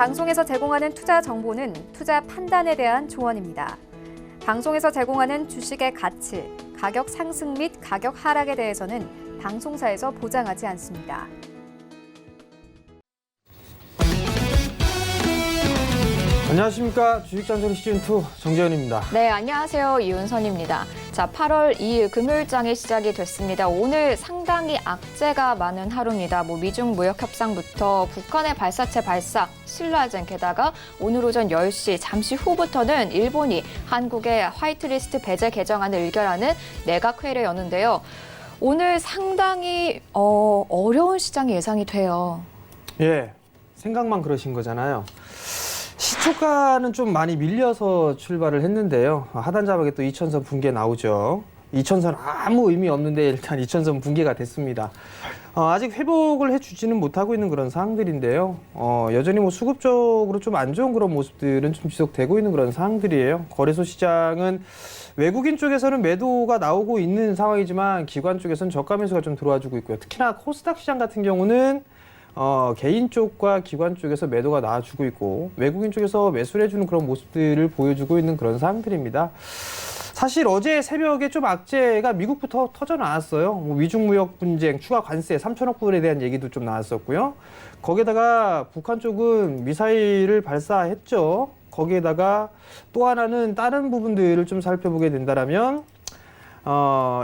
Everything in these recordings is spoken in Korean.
방송에서 제공하는 투자 정보는 투자 판단에 대한 조언입니다. 방송에서 제공하는 주식의 가치, 가격 상승 및 가격 하락에 대해서는 방송사에서 보장하지 않습니다. 안녕하십니까. 주식잔소리 시즌2 정재현입니다. 네, 안녕하세요. 이윤선입니다. 자, 8월 2일 금요일장이 시작이 됐습니다. 오늘 상당히 악재가 많은 하루입니다. 미중 무역 협상부터 북한의 발사체 발사, 신라젠, 게다가 오늘 오전 10시 잠시 후부터는 일본이 한국의 화이트리스트 배제 개정안을 의결하는 내각회의를 여는데요. 오늘 상당히 어려운 시장이 예상이 돼요. 예, 생각만 그러신 거잖아요. 시초가는 좀 많이 밀려서 출발을 했는데요. 하단 자막에 또 2천선 붕괴 나오죠. 2천선 아무 의미 없는데 일단 2천선 붕괴가 됐습니다. 아직 회복을 해주지는 못하고 있는 그런 상황들인데요. 여전히 수급적으로 좀 안 좋은 그런 모습들은 좀 지속되고 있는 그런 상황들이에요. 거래소 시장은 외국인 쪽에서는 매도가 나오고 있는 상황이지만 기관 쪽에서는 저가 매수가 좀 들어와주고 있고요. 특히나 코스닥 시장 같은 경우는 개인 쪽과 기관 쪽에서 매도가 나와주고 있고 외국인 쪽에서 매수를 해주는 그런 모습들을 보여주고 있는 그런 상황들입니다. 사실 어제 새벽에 좀 악재가 미국부터 터져 나왔어요. 미중 무역 분쟁, 추가 관세 3천억 불에 대한 얘기도 좀 나왔었고요. 거기에다가 북한 쪽은 미사일을 발사했죠. 거기에다가 또 하나는 다른 부분들을 좀 살펴보게 된다라면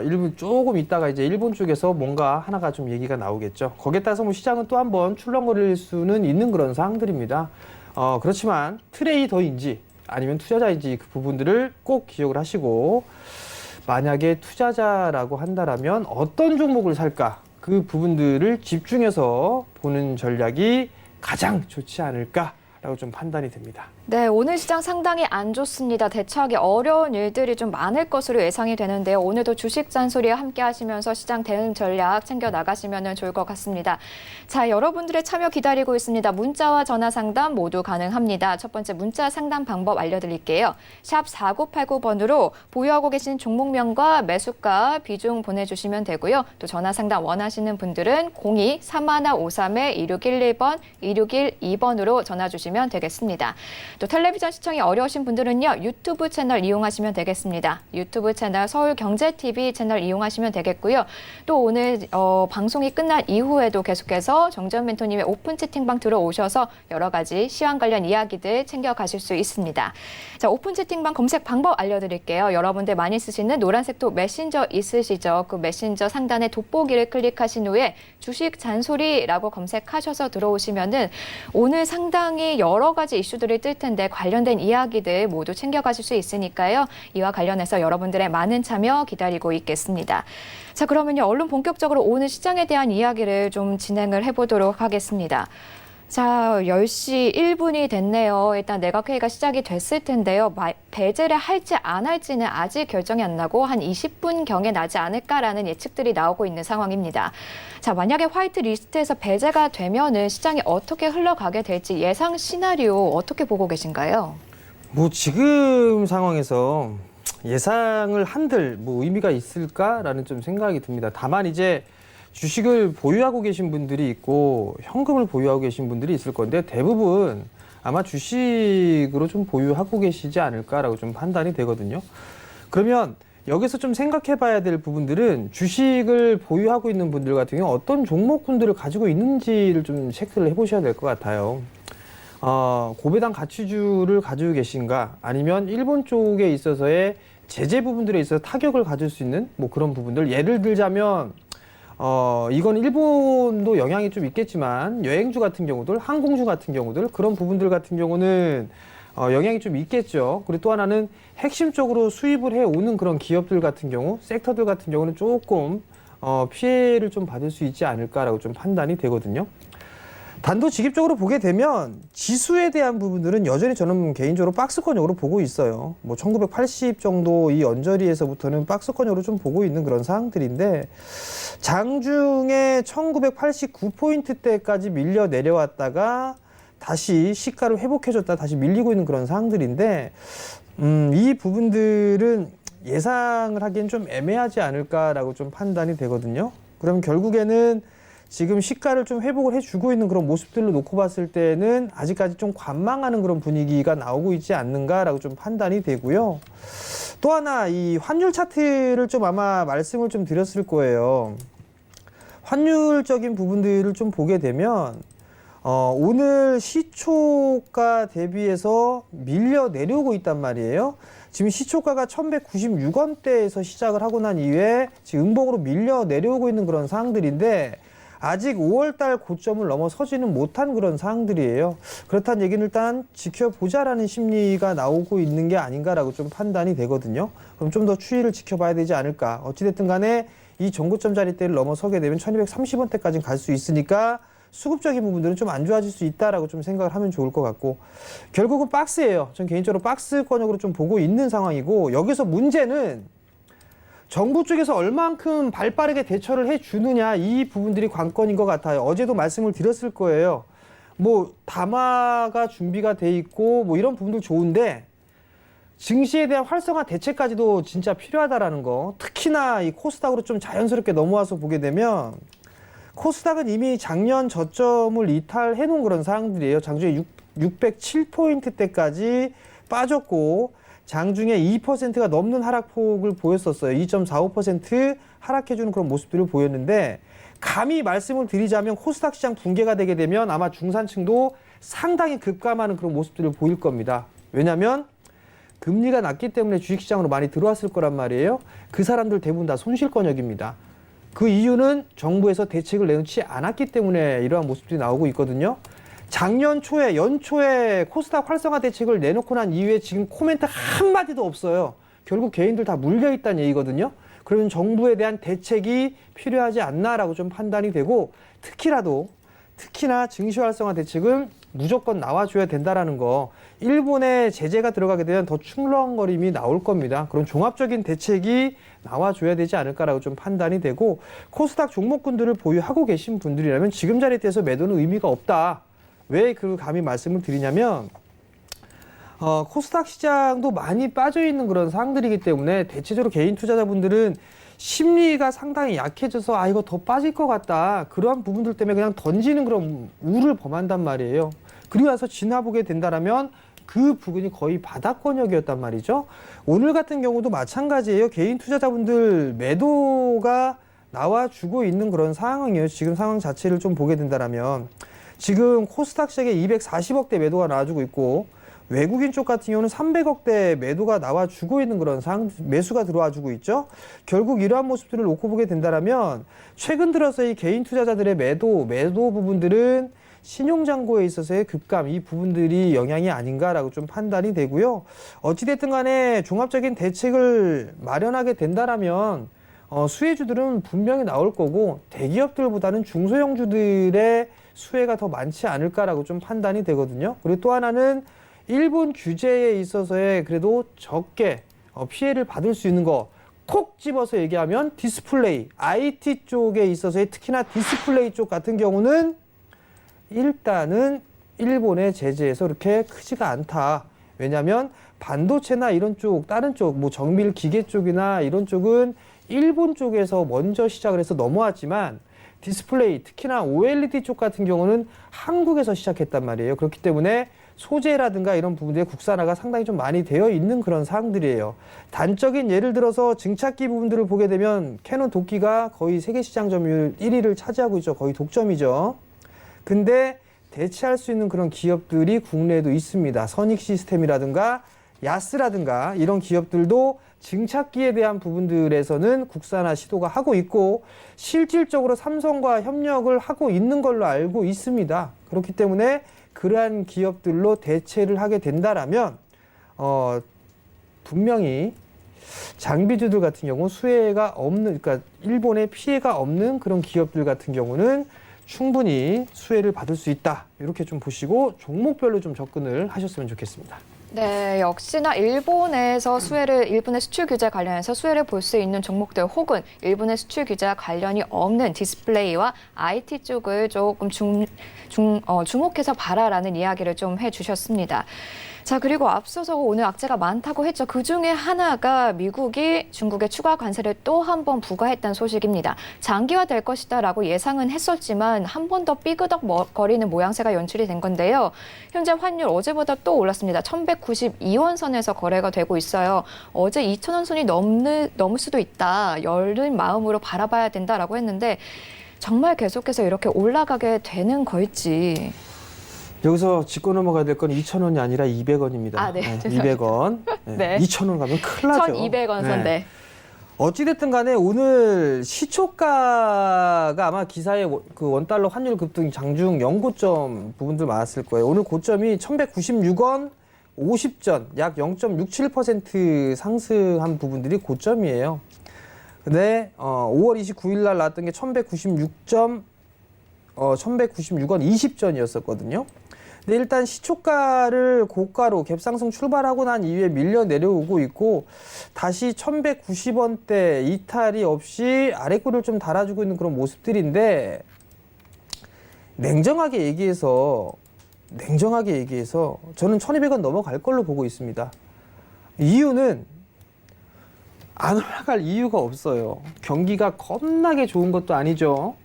일본 조금 있다가 이제 일본 쪽에서 뭔가 하나가 좀 얘기가 나오겠죠. 거기에 따라서 시장은 또 한번 출렁거릴 수는 있는 그런 상황들입니다. 그렇지만 트레이더인지 아니면 투자자인지 그 부분들을 꼭 기억을 하시고 만약에 투자자라고 한다라면 어떤 종목을 살까 그 부분들을 집중해서 보는 전략이 가장 좋지 않을까라고 좀 판단이 됩니다. 네, 오늘 시장 상당히 안 좋습니다. 대처하기 어려운 일들이 좀 많을 것으로 예상이 되는데요. 오늘도 주식 잔소리와 함께 하시면서 시장 대응 전략 챙겨 나가시면 좋을 것 같습니다. 자, 여러분들의 참여 기다리고 있습니다. 문자와 전화 상담 모두 가능합니다. 첫 번째 문자 상담 방법 알려드릴게요. 샵 4989번으로 보유하고 계신 종목명과 매수가 비중 보내주시면 되고요. 또 전화 상담 원하시는 분들은 02-3153-2611번, 2612번으로 전화 주시면 되겠습니다. 또 텔레비전 시청이 어려우신 분들은요. 유튜브 채널 이용하시면 되겠습니다. 유튜브 채널 서울경제TV 채널 이용하시면 되겠고요. 또 오늘 방송이 끝난 이후에도 계속해서 정재현 멘토님의 오픈 채팅방 들어오셔서 여러 가지 시황 관련 이야기들 챙겨가실 수 있습니다. 자, 오픈 채팅방 검색 방법 알려드릴게요. 여러분들 많이 쓰시는 노란색 톡 메신저 있으시죠? 그 메신저 상단에 돋보기를 클릭하신 후에 주식 잔소리라고 검색하셔서 들어오시면은 오늘 상당히 여러 가지 이슈들이 뜰 텐데 관련된 이야기들 모두 챙겨가실 수 있으니까요. 이와 관련해서 여러분들의 많은 참여 기다리고 있겠습니다. 자, 그러면요. 얼른 본격적으로 오늘 시장에 대한 이야기를 좀 진행을 해보도록 하겠습니다. 자, 10시 1분이 됐네요. 일단 내각회의가 시작이 됐을 텐데요. 배제를 할지 안 할지는 아직 결정이 안 나고 한 20분경에 나지 않을까라는 예측들이 나오고 있는 상황입니다. 자, 만약에 화이트 리스트에서 배제가 되면은 시장이 어떻게 흘러가게 될지 예상 시나리오 어떻게 보고 계신가요? 지금 상황에서 예상을 한들 의미가 있을까라는 좀 생각이 듭니다. 다만 이제 주식을 보유하고 계신 분들이 있고 현금을 보유하고 계신 분들이 있을 건데 대부분 아마 주식으로 좀 보유하고 계시지 않을까라고 좀 판단이 되거든요. 그러면 여기서 좀 생각해 봐야 될 부분들은 주식을 보유하고 있는 분들 같은 경우 어떤 종목군들을 가지고 있는지를 좀 체크를 해보셔야 될 것 같아요. 고배당 가치주를 가지고 계신가 아니면 일본 쪽에 있어서의 제재 부분들에 있어서 타격을 가질 수 있는 그런 부분들 예를 들자면 이건 일본도 영향이 좀 있겠지만 여행주 같은 경우들, 항공주 같은 경우들 그런 부분들 같은 경우는 영향이 좀 있겠죠. 그리고 또 하나는 핵심적으로 수입을 해오는 그런 기업들 같은 경우, 섹터들 같은 경우는 조금 피해를 좀 받을 수 있지 않을까라고 좀 판단이 되거든요. 단도직입적으로 보게 되면 지수에 대한 부분들은 여전히 저는 개인적으로 박스권역으로 보고 있어요. 1980 정도 이 언저리에서부터는 박스권역으로 좀 보고 있는 그런 상황들인데 장중에 1989포인트대까지 밀려 내려왔다가 다시 시가를 회복해줬다 다시 밀리고 있는 그런 상황들인데 이 부분들은 예상을 하기엔 좀 애매하지 않을까라고 좀 판단이 되거든요. 그럼 결국에는 지금 시가를 좀 회복을 해주고 있는 그런 모습들로 놓고 봤을 때는 아직까지 좀 관망하는 그런 분위기가 나오고 있지 않는가라고 좀 판단이 되고요. 또 하나 이 환율 차트를 좀 아마 말씀을 좀 드렸을 거예요. 환율적인 부분들을 좀 보게 되면 오늘 시초가 대비해서 밀려 내려오고 있단 말이에요. 지금 시초가가 1196원대에서 시작을 하고 난 이후에 지금 음봉으로 밀려 내려오고 있는 그런 상황들인데 아직 5월달 고점을 넘어서지는 못한 그런 상황들이에요. 그렇다는 얘기는 일단 지켜보자라는 심리가 나오고 있는 게 아닌가라고 좀 판단이 되거든요. 그럼 좀 더 추이를 지켜봐야 되지 않을까. 어찌됐든 간에 이 전고점 자리대를 넘어서게 되면 1230원대까지 갈 수 있으니까 수급적인 부분들은 좀 안 좋아질 수 있다라고 좀 생각을 하면 좋을 것 같고, 결국은 박스예요. 전 개인적으로 박스권역으로 좀 보고 있는 상황이고, 여기서 문제는 정부 쪽에서 얼만큼 발빠르게 대처를 해주느냐, 이 부분들이 관건인 것 같아요. 어제도 말씀을 드렸을 거예요. 뭐 담화가 준비가 돼 있고 뭐 이런 부분들 좋은데 증시에 대한 활성화 대책까지도 진짜 필요하다라는 거. 특히나 이 코스닥으로 좀 자연스럽게 넘어와서 보게 되면 코스닥은 이미 작년 저점을 이탈해 놓은 그런 상황들이에요. 장중에 607포인트대까지 빠졌고 장중에 2%가 넘는 하락폭을 보였었어요. 2.45% 하락해주는 그런 모습들을 보였는데, 감히 말씀을 드리자면 코스닥 시장 붕괴가 되게 되면 아마 중산층도 상당히 급감하는 그런 모습들을 보일 겁니다. 왜냐하면 금리가 낮기 때문에 주식시장으로 많이 들어왔을 거란 말이에요. 그 사람들 대부분 다 손실권역입니다. 그 이유는 정부에서 대책을 내놓지 않았기 때문에 이러한 모습들이 나오고 있거든요. 작년 초에, 연초에 코스닥 활성화 대책을 내놓고 난 이후에 지금 코멘트 한마디도 없어요. 결국 개인들 다 물려있다는 얘기거든요. 그러면 정부에 대한 대책이 필요하지 않나라고 좀 판단이 되고, 특히나 증시 활성화 대책은 무조건 나와줘야 된다라는 거. 일본의 제재가 들어가게 되면 더 출렁거림이 나올 겁니다. 그런 종합적인 대책이 나와줘야 되지 않을까라고 좀 판단이 되고, 코스닥 종목군들을 보유하고 계신 분들이라면 지금 자리에서 매도는 의미가 없다. 왜 그 감히 말씀을 드리냐면 코스닥 시장도 많이 빠져있는 그런 상황들이기 때문에 대체적으로 개인 투자자분들은 심리가 상당히 약해져서 이거 더 빠질 것 같다, 그러한 부분들 때문에 그냥 던지는 그런 우를 범한단 말이에요. 그리고 나서 지나보게 된다라면 그 부분이 거의 바닥권역이었단 말이죠. 오늘 같은 경우도 마찬가지예요. 개인 투자자분들 매도가 나와주고 있는 그런 상황이에요. 지금 상황 자체를 좀 보게 된다라면 지금 코스닥 시장에 240억대 매도가 나와주고 있고, 외국인 쪽 같은 경우는 300억대 매도가 나와주고 있는 그런 매수가 들어와주고 있죠. 결국 이러한 모습들을 놓고 보게 된다면 최근 들어서 이 개인 투자자들의 매도 부분들은 신용잔고에 있어서의 급감, 이 부분들이 영향이 아닌가라고 좀 판단이 되고요. 어찌됐든 간에 종합적인 대책을 마련하게 된다면 수혜주들은 분명히 나올 거고, 대기업들보다는 중소형주들의 수혜가 더 많지 않을까라고 좀 판단이 되거든요. 그리고 또 하나는 일본 규제에 있어서의 그래도 적게 피해를 받을 수 있는 거, 콕 집어서 얘기하면 디스플레이, IT 쪽에 있어서의 특히나 디스플레이 쪽 같은 경우는 일단은 일본의 제재에서 그렇게 크지가 않다. 왜냐하면 반도체나 이런 쪽, 다른 쪽, 뭐 정밀 기계 쪽이나 이런 쪽은 일본 쪽에서 먼저 시작을 해서 넘어왔지만, 디스플레이, 특히나 OLED 쪽 같은 경우는 한국에서 시작했단 말이에요. 그렇기 때문에 소재라든가 이런 부분들의 국산화가 상당히 좀 많이 되어 있는 그런 사항들이에요. 단적인 예를 들어서 증착기 부분들을 보게 되면 캐논 도끼가 거의 세계 시장 점유율 1위를 차지하고 있죠. 거의 독점이죠. 근데 대체할 수 있는 그런 기업들이 국내에도 있습니다. 선익 시스템이라든가 야스라든가 이런 기업들도 증착기에 대한 부분들에서는 국산화 시도가 하고 있고, 실질적으로 삼성과 협력을 하고 있는 걸로 알고 있습니다. 그렇기 때문에 그러한 기업들로 대체를 하게 된다라면 분명히 장비주들 같은 경우 수혜가 없는, 그러니까 일본에 피해가 없는 그런 기업들 같은 경우는 충분히 수혜를 받을 수 있다. 이렇게 좀 보시고 종목별로 좀 접근을 하셨으면 좋겠습니다. 네, 역시나 일본에서 일본의 수출 규제 관련해서 수혜를 볼 수 있는 종목들, 혹은 일본의 수출 규제와 관련이 없는 디스플레이와 IT 쪽을 조금 주목해서 봐라라는 이야기를 좀 해주셨습니다. 자, 그리고 앞서서 오늘 악재가 많다고 했죠. 그 중에 하나가 미국이 중국에 추가 관세를 또 한 번 부과했다는 소식입니다. 장기화될 것이다라고 예상은 했었지만 한 번 더 삐그덕거리는 모양새가 연출이 된 건데요. 현재 환율 어제보다 또 올랐습니다. 1,192원 선에서 거래가 되고 있어요. 어제 2,000원 선이 넘을 수도 있다. 열린 마음으로 바라봐야 된다라고 했는데 정말 계속해서 이렇게 올라가게 되는 걸지. 여기서 짚고 넘어가야 될 건 2,000원이 아니라 200원입니다. 아, 네, 죄송합니다. 200원. 네. 2,000원 가면 큰일 나죠. 1,200원 선대. 어찌됐든 간에 오늘 시초가가 아마 기사에 그 원달러 환율 급등 장중 연고점 부분들 많았을 거예요. 오늘 고점이 1,196원 50전, 약 0.67% 상승한 부분들이 고점이에요. 근데 5월 29일 날 나왔던 게 1,196원 20전이었었거든요. 근데 일단 시초가를 고가로 갭상승 출발하고 난 이후에 밀려 내려오고 있고 다시 1,190원대 이탈이 없이 아래꼬리를 좀 달아주고 있는 그런 모습들인데 냉정하게 얘기해서 저는 1,200원 넘어갈 걸로 보고 있습니다. 이유는 안 올라갈 이유가 없어요. 경기가 겁나게 좋은 것도 아니죠.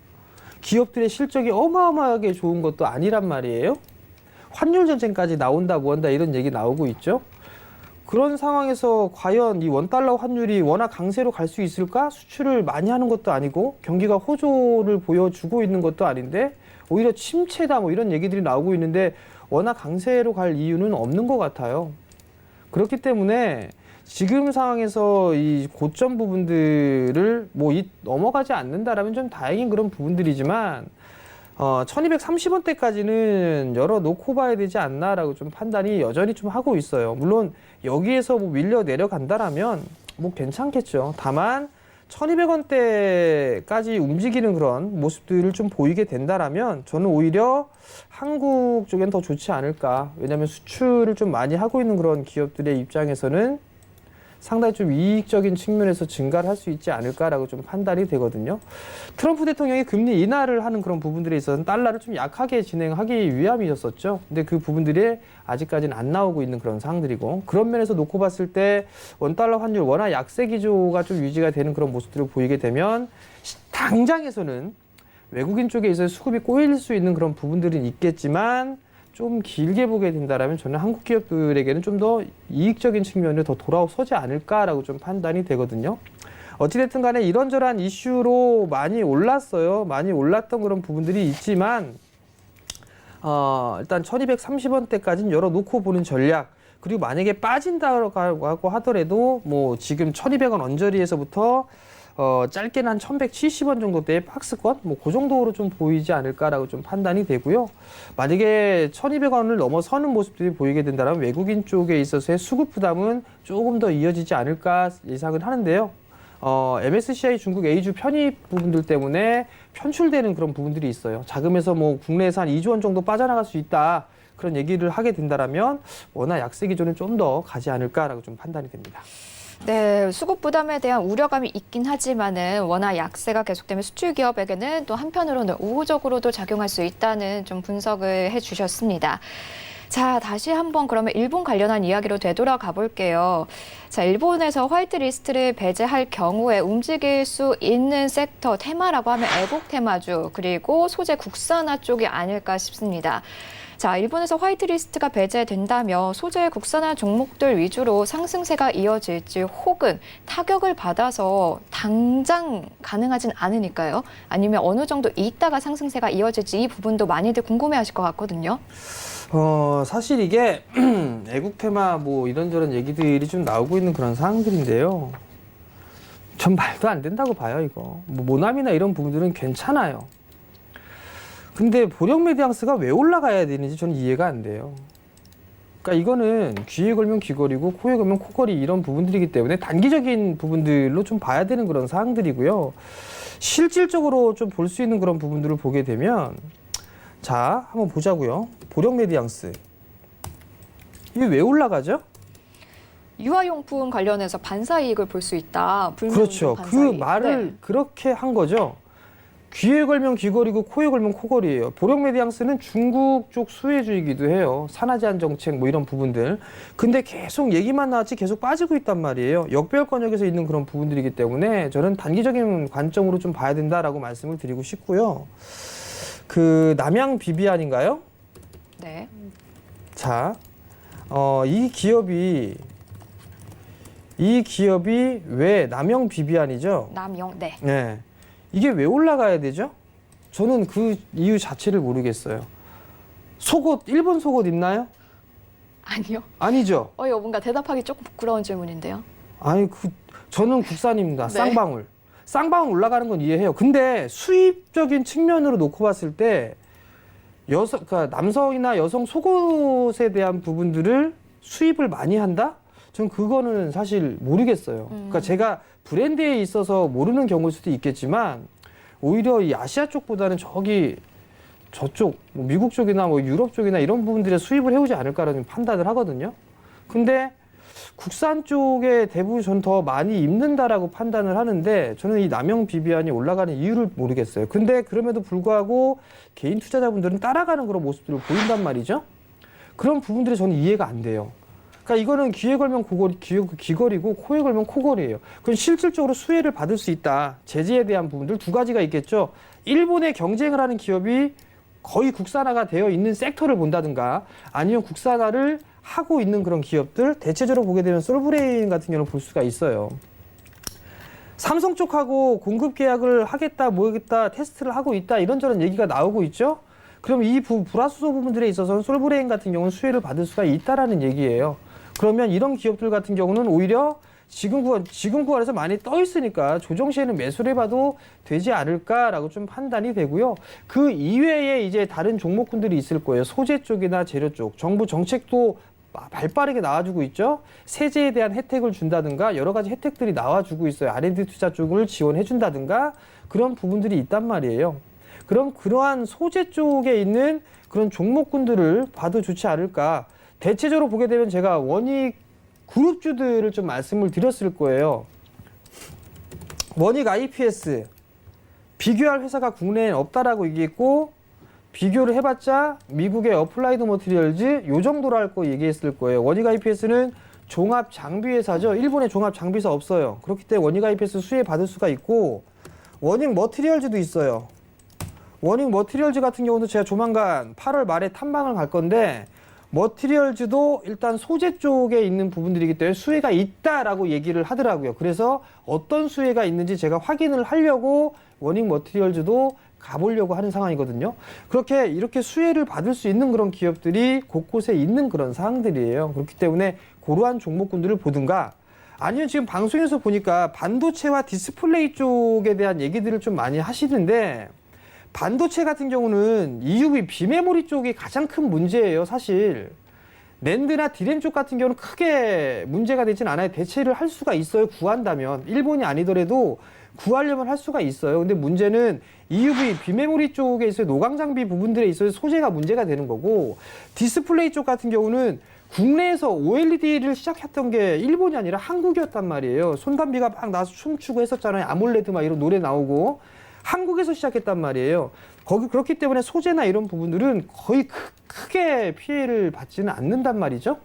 기업들의 실적이 어마어마하게 좋은 것도 아니란 말이에요. 환율 전쟁까지 나온다 뭐한다 이런 얘기 나오고 있죠. 그런 상황에서 과연 이 원달러 환율이 워낙 강세로 갈 수 있을까? 수출을 많이 하는 것도 아니고 경기가 호조를 보여주고 있는 것도 아닌데 오히려 침체다 뭐 이런 얘기들이 나오고 있는데 워낙 강세로 갈 이유는 없는 것 같아요. 그렇기 때문에 지금 상황에서 이 고점 부분들을 넘어가지 않는다라면 좀 다행인 그런 부분들이지만 1230원대까지는 열어놓고 봐야 되지 않나라고 좀 판단이 여전히 좀 하고 있어요. 물론 여기에서 밀려 내려간다라면 괜찮겠죠. 다만 1200원대까지 움직이는 그런 모습들을 좀 보이게 된다라면 저는 오히려 한국 쪽엔 더 좋지 않을까. 왜냐하면 수출을 좀 많이 하고 있는 그런 기업들의 입장에서는 상당히 좀 이익적인 측면에서 증가를 할 수 있지 않을까라고 좀 판단이 되거든요. 트럼프 대통령이 금리 인하를 하는 그런 부분들에 있어서는 달러를 좀 약하게 진행하기 위함이었었죠. 근데 그 부분들이 아직까지는 안 나오고 있는 그런 상황들이고 그런 면에서 놓고 봤을 때 원달러 환율 워낙 약세 기조가 좀 유지가 되는 그런 모습들을 보이게 되면 당장에서는 외국인 쪽에 있어서 수급이 꼬일 수 있는 그런 부분들은 있겠지만 좀 길게 보게 된다면 저는 한국 기업들에게는 좀 더 이익적인 측면으로 더 돌아서지 않을까라고 좀 판단이 되거든요. 어찌됐든 간에 이런저런 이슈로 많이 올랐어요. 많이 올랐던 그런 부분들이 있지만 일단 1230원대까지는 열어놓고 보는 전략 그리고 만약에 빠진다고 하더라도 지금 1200원 언저리에서부터 짧게는 한 1170원 정도대의 박스권 그 정도로 좀 보이지 않을까라고 좀 판단이 되고요. 만약에 1200원을 넘어서는 모습들이 보이게 된다면 외국인 쪽에 있어서의 수급 부담은 조금 더 이어지지 않을까 예상을 하는데요. MSCI 중국 A주 편입 부분들 때문에 편출되는 그런 부분들이 있어요. 자금에서 국내에서 한 2조 원 정도 빠져나갈 수 있다. 그런 얘기를 하게 된다면 워낙 약세 기조는 좀 더 가지 않을까라고 좀 판단이 됩니다. 네, 수급 부담에 대한 우려감이 있긴 하지만은 워낙 약세가 계속되면 수출 기업에게는 또 한편으로는 우호적으로도 작용할 수 있다는 좀 분석을 해주셨습니다. 자, 다시 한번 그러면 일본 관련한 이야기로 되돌아가 볼게요. 자, 일본에서 화이트리스트를 배제할 경우에 움직일 수 있는 섹터 테마라고 하면 애국 테마주 그리고 소재 국산화 쪽이 아닐까 싶습니다. 자, 일본에서 화이트리스트가 배제된다면 소재 국산화 종목들 위주로 상승세가 이어질지 혹은 타격을 받아서 당장 가능하진 않으니까요. 아니면 어느 정도 있다가 상승세가 이어질지 이 부분도 많이들 궁금해하실 것 같거든요. 사실 이게 애국 테마 이런저런 얘기들이 좀 나오고 있는 그런 상황들인데요. 전 말도 안 된다고 봐요, 이거. 모나미나 이런 부분들은 괜찮아요. 근데 보령 메디앙스가 왜 올라가야 되는지 저는 이해가 안 돼요. 그러니까 이거는 귀에 걸면 귀걸이고 코에 걸면 코걸이 이런 부분들이기 때문에 단기적인 부분들로 좀 봐야 되는 그런 사항들이고요. 실질적으로 좀 볼 수 있는 그런 부분들을 보게 되면 자, 한번 보자고요. 보령 메디앙스. 이게 왜 올라가죠? 유아용품 관련해서 반사 이익을 볼 수 있다. 그렇죠. 그 말을 그렇게 한 거죠. 귀에 걸면 귀걸이고 코에 걸면 코걸이에요. 보령메디앙스는 중국 쪽 수혜주이기도 해요. 산화제한 정책 뭐 이런 부분들. 근데 계속 얘기만 나왔지 계속 빠지고 있단 말이에요. 역배열권역에서 있는 그런 부분들이기 때문에 저는 단기적인 관점으로 좀 봐야 된다라고 말씀을 드리고 싶고요. 그 남양 비비안인가요? 네. 자, 이 기업이 왜 남영 비비안이죠? 남영, 네. 네. 이게 왜 올라가야 되죠? 저는 그 이유 자체를 모르겠어요. 속옷, 일본 속옷 있나요? 아니요. 아니죠. 이거 뭔가 대답하기 조금 부끄러운 질문인데요. 아니, 저는 국산입니다. 네. 쌍방울. 쌍방울 올라가는 건 이해해요. 근데 수입적인 측면으로 놓고 봤을 때 그러니까 남성이나 여성 속옷에 대한 부분들을 수입을 많이 한다? 전 그거는 사실 모르겠어요. 그러니까 제가 브랜드에 있어서 모르는 경우일 수도 있겠지만 오히려 이 아시아 쪽보다는 저쪽 뭐 미국 쪽이나 뭐 유럽 쪽이나 이런 부분들에 수입을 해오지 않을까라는 판단을 하거든요. 근데 국산 쪽에 대부분 전 더 많이 입는다라고 판단을 하는데 저는 이 남영 비비안이 올라가는 이유를 모르겠어요. 근데 그럼에도 불구하고 개인 투자자분들은 따라가는 그런 모습들을 보인단 말이죠. 그런 부분들이 저는 이해가 안 돼요. 그러니까 이거는 귀에 걸면 귀걸이고 코에 걸면 코걸이에요. 그럼 실질적으로 수혜를 받을 수 있다. 제재에 대한 부분들 두 가지가 있겠죠. 일본에 경쟁을 하는 기업이 거의 국산화가 되어 있는 섹터를 본다든가 아니면 국산화를 하고 있는 그런 기업들 대체적으로 보게 되면 솔브레인 같은 경우는 볼 수가 있어요. 삼성 쪽하고 공급 계약을 하겠다 뭐겠다 테스트를 하고 있다 이런저런 얘기가 나오고 있죠. 그럼 이 불화수소 부분들에 있어서는 솔브레인 같은 경우는 수혜를 받을 수가 있다라는 얘기예요. 그러면 이런 기업들 같은 경우는 오히려 지금 구간에서 많이 떠 있으니까 조정 시에는 매수를 해봐도 되지 않을까라고 좀 판단이 되고요. 그 이외에 이제 다른 종목군들이 있을 거예요. 소재 쪽이나 재료 쪽. 정부 정책도 발빠르게 나와주고 있죠. 세제에 대한 혜택을 준다든가 여러 가지 혜택들이 나와주고 있어요. R&D 투자 쪽을 지원해준다든가 그런 부분들이 있단 말이에요. 그럼 그러한 소재 쪽에 있는 그런 종목군들을 봐도 좋지 않을까. 대체적으로 보게 되면 제가 원익 그룹주들을 좀 말씀을 드렸을 거예요. 원익 IPS 비교할 회사가 국내에 없다라고 얘기했고 비교를 해봤자 미국의 어플라이드 머티리얼즈 요 정도로 할 거 얘기했을 거예요. 원익 IPS는 종합 장비 회사죠. 일본에 종합 장비사 없어요. 그렇기 때문에 원익 IPS 수혜 받을 수가 있고 원익 머티리얼즈도 있어요. 원익 머티리얼즈 같은 경우도 제가 조만간 8월 말에 탐방을 갈 건데 머티리얼즈도 일단 소재 쪽에 있는 부분들이기 때문에 수혜가 있다라고 얘기를 하더라고요. 그래서 어떤 수혜가 있는지 제가 확인을 하려고 원익 머티리얼즈도 가보려고 하는 상황이거든요. 이렇게 수혜를 받을 수 있는 그런 기업들이 곳곳에 있는 그런 사항들이에요. 그렇기 때문에 그러한 종목군들을 보든가 아니면 지금 방송에서 보니까 반도체와 디스플레이 쪽에 대한 얘기들을 좀 많이 하시는데 반도체 같은 경우는 EUV 비메모리 쪽이 가장 큰 문제예요, 사실. 낸드나 디램 쪽 같은 경우는 크게 문제가 되진 않아요. 대체를 할 수가 있어요, 구한다면. 일본이 아니더라도 구하려면 할 수가 있어요. 근데 문제는 EUV 비메모리 쪽에 있어요. 노광 장비 부분들에 있어서 소재가 문제가 되는 거고 디스플레이 쪽 같은 경우는 국내에서 OLED를 시작했던 게 일본이 아니라 한국이었단 말이에요. 손담비가 막 나와서 춤추고 했었잖아요. 아몰레드 막 이런 노래 나오고. 한국에서 시작했단 말이에요. 그렇기 때문에 소재나 이런 부분들은 거의 크게 피해를 받지는 않는단 말이죠.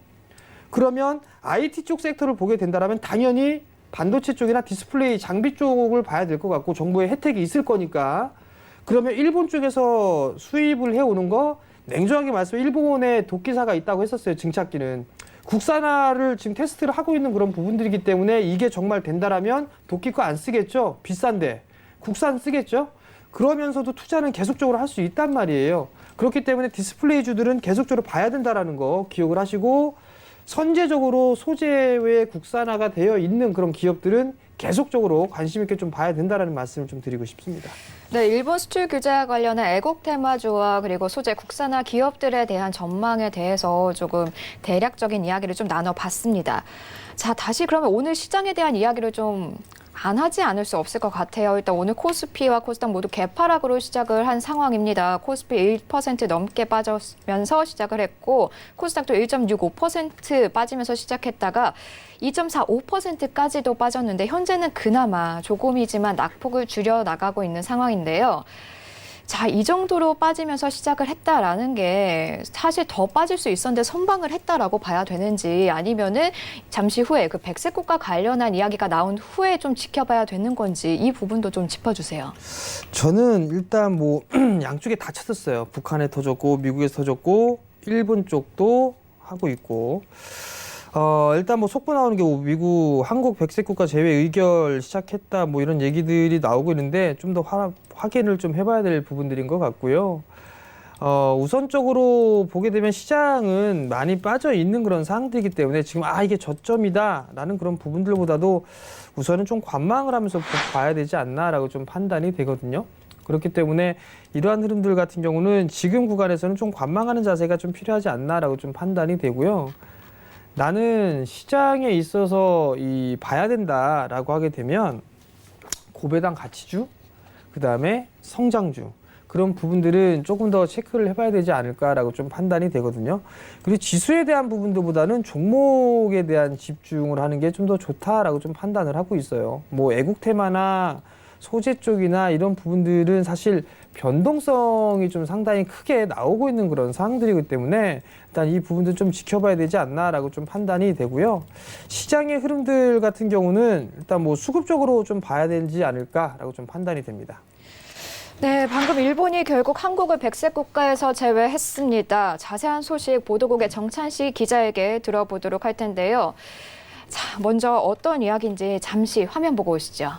그러면 IT 쪽 섹터를 보게 된다면 당연히 반도체 쪽이나 디스플레이 장비 쪽을 봐야 될 것 같고 정부의 혜택이 있을 거니까 그러면 일본 쪽에서 수입을 해오는 거 냉정하게 말씀해 일본에 도끼사가 있다고 했었어요. 증착기는. 국산화를 지금 테스트를 하고 있는 그런 부분들이기 때문에 이게 정말 된다라면 도끼 거 안 쓰겠죠. 비싼데. 국산 쓰겠죠? 그러면서도 투자는 계속적으로 할 수 있단 말이에요. 그렇기 때문에 디스플레이주들은 계속적으로 봐야 된다는 거 기억을 하시고 선제적으로 소재의 국산화가 되어 있는 그런 기업들은 계속적으로 관심 있게 좀 봐야 된다는 말씀을 좀 드리고 싶습니다. 네, 일본 수출 규제와 관련한 애국 테마주와 그리고 소재 국산화 기업들에 대한 전망에 대해서 조금 대략적인 이야기를 좀 나눠봤습니다. 자, 다시 그러면 오늘 시장에 대한 이야기를 좀 안 하지 않을 수 없을 것 같아요. 일단 오늘 코스피와 코스닥 모두 개파락으로 시작을 한 상황입니다. 코스피 1% 넘게 빠지면서 시작을 했고 코스닥도 1.65% 빠지면서 시작했다가 2.45%까지도 빠졌는데 현재는 그나마 조금이지만 낙폭을 줄여 나가고 있는 상황인데요. 자, 이 정도로 빠지면서 시작을 했다라는 게 사실 더 빠질 수 있었는데 선방을 했다라고 봐야 되는지 아니면은 잠시 후에 그 백색국가 관련한 이야기가 나온 후에 좀 지켜봐야 되는 건지 이 부분도 좀 짚어주세요. 저는 일단 뭐 양쪽에 다 쳤었어요. 북한에 터졌고 미국에서 터졌고 일본 쪽도 하고 있고 일단 뭐 속보 나오는 게 미국 한국 백색국가 제외 의결 시작했다 뭐 이런 얘기들이 나오고 있는데 좀 더 확인을 좀 해봐야 될 부분들인 것 같고요. 우선적으로 보게 되면 시장은 많이 빠져 있는 그런 상황들이기 때문에 지금 이게 저점이다라는 그런 부분들보다도 우선은 좀 관망을 하면서 봐야 되지 않나라고 좀 판단이 되거든요. 그렇기 때문에 이러한 흐름들 같은 경우는 지금 구간에서는 좀 관망하는 자세가 좀 필요하지 않나라고 좀 판단이 되고요. 나는 시장에 있어서 봐야 된다라고 하게 되면 고배당 가치주, 그 다음에 성장주 그런 부분들은 조금 더 체크를 해봐야 되지 않을까라고 좀 판단이 되거든요. 그리고 지수에 대한 부분들보다는 종목에 대한 집중을 하는 게 좀 더 좋다라고 좀 판단을 하고 있어요. 뭐 애국 테마나 소재 쪽이나 이런 부분들은 사실 변동성이 좀 상당히 크게 나오고 있는 그런 상황들이기 때문에 일단 이 부분들 좀 지켜봐야 되지 않나라고 좀 판단이 되고요. 시장의 흐름들 같은 경우는 일단 뭐 수급적으로 좀 봐야 되지 않을까라고 좀 판단이 됩니다. 네, 방금 일본이 결국 한국을 백색 국가에서 제외했습니다. 자세한 소식 보도국의 정찬식 기자에게 들어보도록 할 텐데요. 자, 먼저 어떤 이야기인지 잠시 화면 보고 오시죠.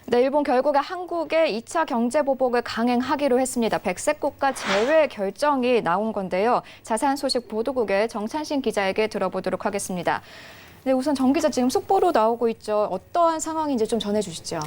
네, 일본 결국에 한국의 2차 경제 보복을 강행하기로 했습니다. 백색 국가 제외 결정이 나온 건데요. 자세한 소식 보도국의 정찬신 기자에게 들어보도록 하겠습니다. 네, 우선 정 기자 지금 속보로 나오고 있죠. 어떠한 상황인지 좀 전해주시죠.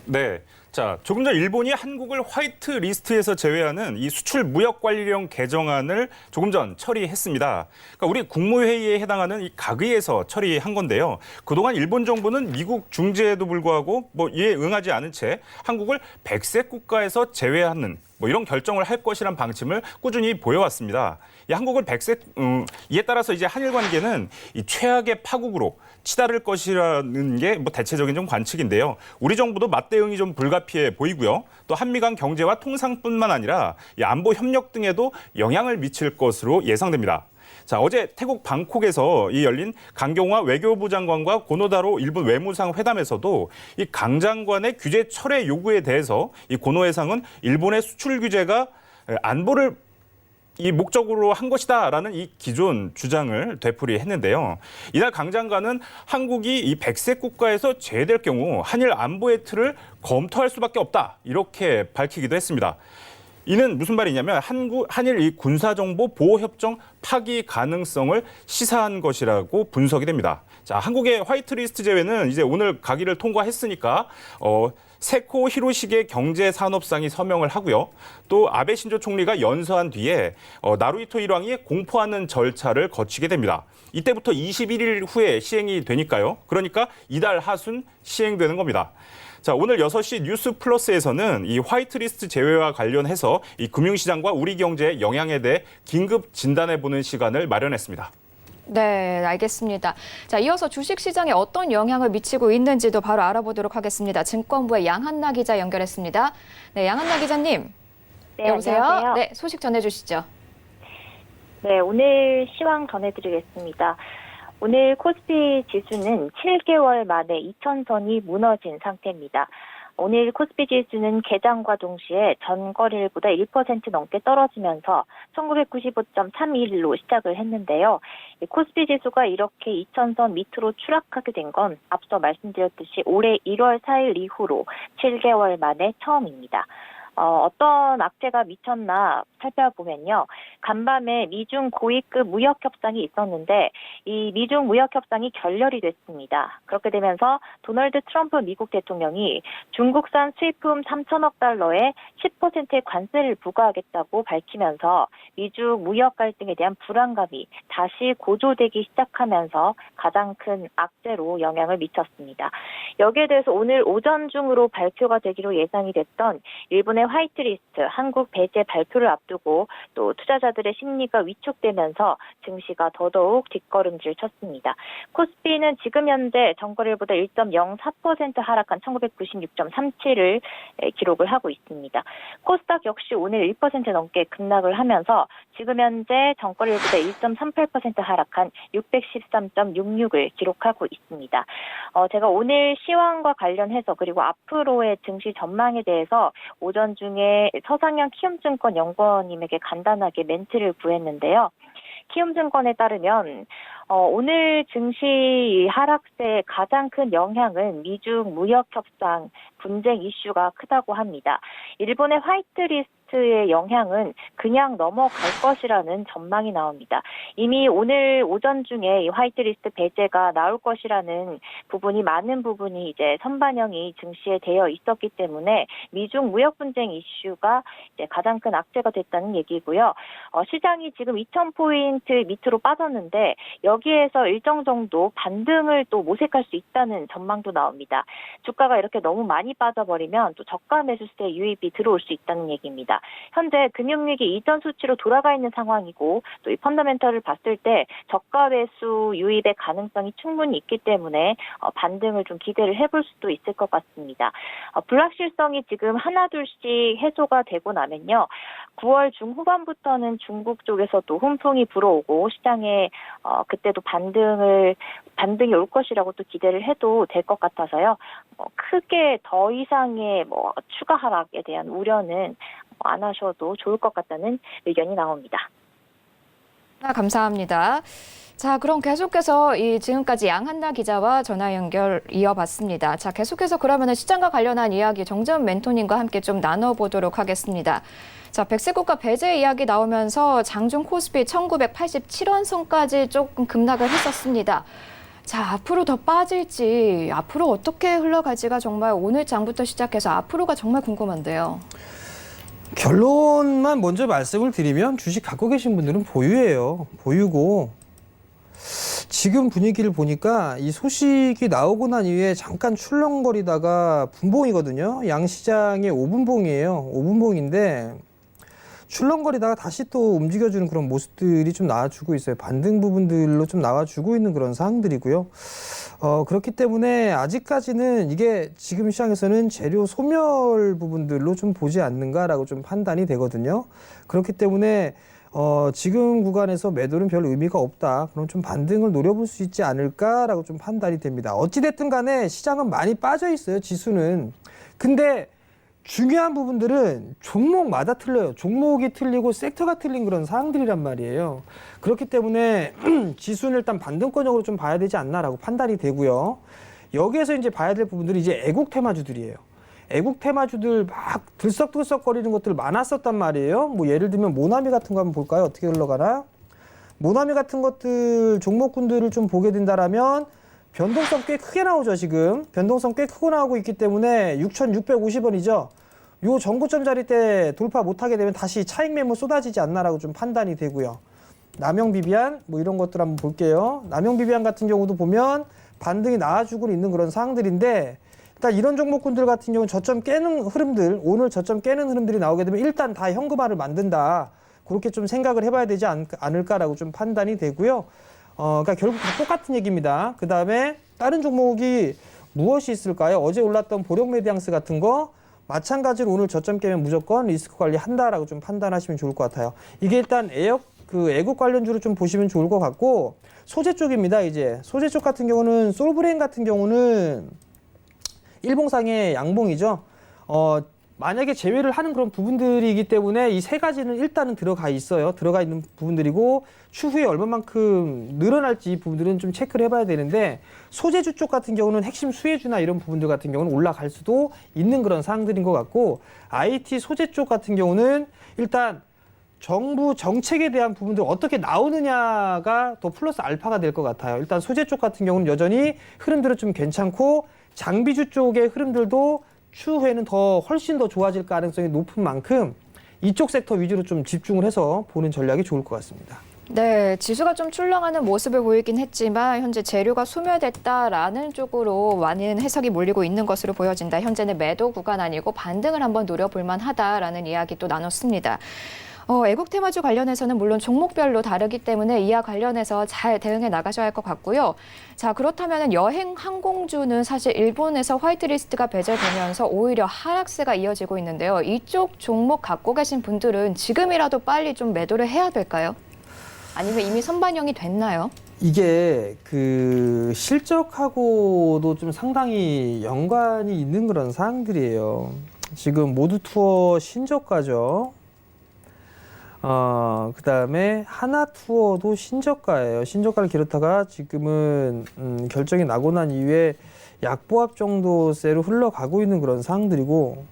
네. 자, 조금 전 일본이 한국을 화이트 리스트에서 제외하는 이 수출 무역 관리령 개정안을 조금 전 처리했습니다. 그러니까 우리 국무회의에 해당하는 이 가의에서 처리한 건데요. 그동안 일본 정부는 미국 중재에도 불구하고 뭐 이에 응하지 않은 채 한국을 백색 국가에서 제외하는 뭐 이런 결정을 할 것이란 방침을 꾸준히 보여왔습니다. 이 한국을 백색 이에 따라서 이제 한일 관계는 이 최악의 파국으로 치달을 것이라는 게 뭐 대체적인 좀 관측인데요. 우리 정부도 맞대응이 좀 불가피해 보이고요. 또 한미 간 경제와 통상뿐만 아니라 이 안보 협력 등에도 영향을 미칠 것으로 예상됩니다. 자, 어제 태국 방콕에서 열린 강경화 외교부 장관과 고노다로 일본 외무상 회담에서도 이 강 장관의 규제 철회 요구에 대해서 이 고노 회상은 일본의 수출 규제가 안보를 이 목적으로 한 것이다라는 이 기존 주장을 되풀이했는데요. 이날 강 장관은 한국이 이 백색 국가에서 제외될 경우 한일 안보의 틀을 검토할 수밖에 없다 이렇게 밝히기도 했습니다. 이는 무슨 말이냐면 한일 이 군사정보 보호협정 파기 가능성을 시사한 것이라고 분석이 됩니다. 자, 한국의 화이트리스트 제외는 이제 오늘 가기를 통과했으니까 세코 히로시게 경제산업상이 서명을 하고요. 또 아베 신조 총리가 연서한 뒤에 나루히토 일왕이 공포하는 절차를 거치게 됩니다. 이때부터 21일 후에 시행이 되니까요. 그러니까 이달 하순 시행되는 겁니다. 자, 오늘 6시 뉴스 플러스에서는 이 화이트리스트 제외와 관련해서 이 금융시장과 우리 경제의 영향에 대해 긴급 진단해보는 시간을 마련했습니다. 네, 알겠습니다. 자, 이어서 주식시장에 어떤 영향을 미치고 있는지도 바로 알아보도록 하겠습니다. 증권부의 양한나 기자 연결했습니다. 네, 양한나 기자님. 네, 여보세요? 안녕하세요. 네, 소식 전해주시죠. 네, 오늘 시황 전해드리겠습니다. 오늘 코스피 지수는 7개월 만에 2,000선이 무너진 상태입니다. 오늘 코스피 지수는 개장과 동시에 전 거래일보다 1% 넘게 떨어지면서 1995.31로 시작을 했는데요. 코스피 지수가 이렇게 2,000선 밑으로 추락하게 된 건 앞서 말씀드렸듯이 올해 1월 4일 이후로 7개월 만에 처음입니다. 어떤 악재가 미쳤나 살펴보면요. 간밤에 미중 고위급 무역 협상이 있었는데 이 미중 무역 협상이 결렬이 됐습니다. 그렇게 되면서 도널드 트럼프 미국 대통령이 중국산 수입품 3천억 달러에 10%의 관세를 부과하겠다고 밝히면서 미중 무역 갈등에 대한 불안감이 다시 고조되기 시작하면서 가장 큰 악재로 영향을 미쳤습니다. 여기에 대해서 오늘 오전 중으로 발표가 되기로 예상이 됐던 일본의 화이트리스트, 한국 배제 발표를 앞두고 또 투자자들의 심리가 위축되면서 증시가 더더욱 뒷걸음질 쳤습니다. 코스피는 지금 현재 전거래일보다 1.04% 하락한 1996.37을 기록을 하고 있습니다. 코스닥 역시 오늘 1% 넘게 급락을 하면서 지금 현재 전거래일보다 1.38% 하락한 613.66을 기록하고 있습니다. 제가 오늘 시황과 관련해서 그리고 앞으로의 증시 전망에 대해서 오전 중에 서상현 키움증권 연구원님에게 간단하게 멘트를 구했는데요. 키움증권에 따르면 오늘 증시 하락세의 가장 큰 영향은 미중 무역 협상 분쟁 이슈가 크다고 합니다. 일본의 화이트리스트의 영향은 그냥 넘어갈 것이라는 전망이 나옵니다. 이미 오늘 오전 중에 이 화이트리스트 배제가 나올 것이라는 부분이 많은 부분이 이제 선반영이 증시에 되어 있었기 때문에 미중 무역 분쟁 이슈가 이제 가장 큰 악재가 됐다는 얘기고요. 시장이 지금 2,000포인트 밑으로 빠졌는데 여기에서 일정 정도 반등을 또 모색할 수 있다는 전망도 나옵니다. 주가가 이렇게 너무 많이 빠져버리면 또 저가 매수세 유입이 들어올 수 있다는 얘기입니다. 현재 금융위기 이전 수치로 돌아가 있는 상황이고 또 이 펀더멘털을 봤을 때 저가 매수 유입의 가능성이 충분히 있기 때문에 반등을 좀 기대를 해볼 수도 있을 것 같습니다. 불확실성이 지금 하나둘씩 해소가 되고 나면요. 9월 중후반부터는 중국 쪽에서도 훈풍이 불어오고 시장에 그때도 반등이 올 것이라고 또 기대를 해도 될 것 같아서요. 크게 더 이상의 추가 하락에 대한 우려는 안 하셔도 좋을 것 같다는 의견이 나옵니다. 감사합니다. 자, 그럼 계속해서 지금까지 양한나 기자와 전화 연결 이어봤습니다. 자, 계속해서 그러면 시장과 관련한 이야기 정재훈 멘토님과 함께 좀 나눠보도록 하겠습니다. 자, 백세국가 배제 이야기 나오면서 장중 코스피 1987원 선까지 조금 급락을 했었습니다. 자, 앞으로 더 빠질지, 앞으로 어떻게 흘러갈지가 정말 오늘 장부터 시작해서 앞으로가 정말 궁금한데요. 결론만 먼저 말씀을 드리면 주식 갖고 계신 분들은 보유예요. 보유고 지금 분위기를 보니까 이 소식이 나오고 난 이후에 잠깐 출렁거리다가 분봉이거든요. 양시장의 5분봉이에요. 5분봉인데 출렁거리다가 다시 또 움직여주는 그런 모습들이 좀 나와주고 있어요. 반등 부분들로 좀 나와주고 있는 그런 상황들이고요. 그렇기 때문에 아직까지는 이게 지금 시장에서는 재료 소멸 부분들로 좀 보지 않는가라고 좀 판단이 되거든요. 그렇기 때문에 지금 구간에서 매도는 별 의미가 없다. 그럼 좀 반등을 노려볼 수 있지 않을까라고 좀 판단이 됩니다. 어찌됐든 간에 시장은 많이 빠져 있어요. 지수는. 근데 중요한 부분들은 종목마다 틀려요. 종목이 틀리고 섹터가 틀린 그런 사항들이란 말이에요. 그렇기 때문에 지수는 일단 반등권적으로 좀 봐야 되지 않나라고 판단이 되고요. 여기에서 이제 봐야 될 부분들이 이제 애국 테마주들이에요. 애국 테마주들 막 들썩들썩거리는 것들 많았었단 말이에요. 뭐 예를 들면 모나미 같은 거 한번 볼까요? 어떻게 흘러가나? 모나미 같은 것들 종목군들을 좀 보게 된다라면 변동성 꽤 크게 나오죠, 지금. 변동성 꽤 크고 나오고 있기 때문에 6,650원이죠. 요 전고점 자리 때 돌파 못하게 되면 다시 차익 매물 쏟아지지 않나라고 좀 판단이 되고요. 남영비비안 뭐 이런 것들 한번 볼게요. 남영비비안 같은 경우도 보면 반등이 나와주고 있는 그런 상황들인데 일단 이런 종목군들 같은 경우는 저점 깨는 흐름들, 오늘 저점 깨는 흐름들이 나오게 되면 일단 다 현금화를 만든다. 그렇게 좀 생각을 해봐야 되지 않을까라고 좀 판단이 되고요. 그러니까 결국 다 똑같은 얘기입니다. 그 다음에 다른 종목이 무엇이 있을까요? 어제 올랐던 보력메디앙스 같은 거 마찬가지로 오늘 저점 깨면 무조건 리스크 관리 한다라고 좀 판단하시면 좋을 것 같아요. 이게 일단 애국 관련주를 좀 보시면 좋을 것 같고 소재 쪽입니다. 이제 소재 쪽 같은 경우는 솔브레인 같은 경우는 일봉상의 양봉이죠. 만약에 제외를 하는 그런 부분들이기 때문에 이 세 가지는 일단은 들어가 있어요. 들어가 있는 부분들이고 추후에 얼마만큼 늘어날지 이 부분들은 좀 체크를 해봐야 되는데 소재주 쪽 같은 경우는 핵심 수혜주나 이런 부분들 같은 경우는 올라갈 수도 있는 그런 사항들인 것 같고 IT 소재 쪽 같은 경우는 일단 정부 정책에 대한 부분들 어떻게 나오느냐가 더 플러스 알파가 될 것 같아요. 일단 소재 쪽 같은 경우는 여전히 흐름들은 좀 괜찮고 장비주 쪽의 흐름들도 추후에는 더 훨씬 더 좋아질 가능성이 높은 만큼 이쪽 섹터 위주로 좀 집중을 해서 보는 전략이 좋을 것 같습니다. 네, 지수가 좀 출렁하는 모습을 보이긴 했지만 현재 재료가 소멸됐다라는 쪽으로 많은 해석이 몰리고 있는 것으로 보여진다. 현재는 매도 구간 아니고 반등을 한번 노려볼 만하다라는 이야기 또 나눴습니다. 애국 테마주 관련해서는 물론 종목별로 다르기 때문에 이와 관련해서 잘 대응해 나가셔야 할 것 같고요. 자, 그렇다면 여행 항공주는 사실 일본에서 화이트리스트가 배제되면서 오히려 하락세가 이어지고 있는데요. 이쪽 종목 갖고 계신 분들은 지금이라도 빨리 좀 매도를 해야 될까요? 아니면 이미 선반영이 됐나요? 이게 그 실적하고도 좀 상당히 연관이 있는 그런 사항들이에요. 지금 모두 투어 신저가죠. 그다음에 하나 투어도 신저가예요. 신저가를 기록하다가 지금은 결정이 나고 난 이후에 약보합 정도세로 흘러가고 있는 그런 상황들이고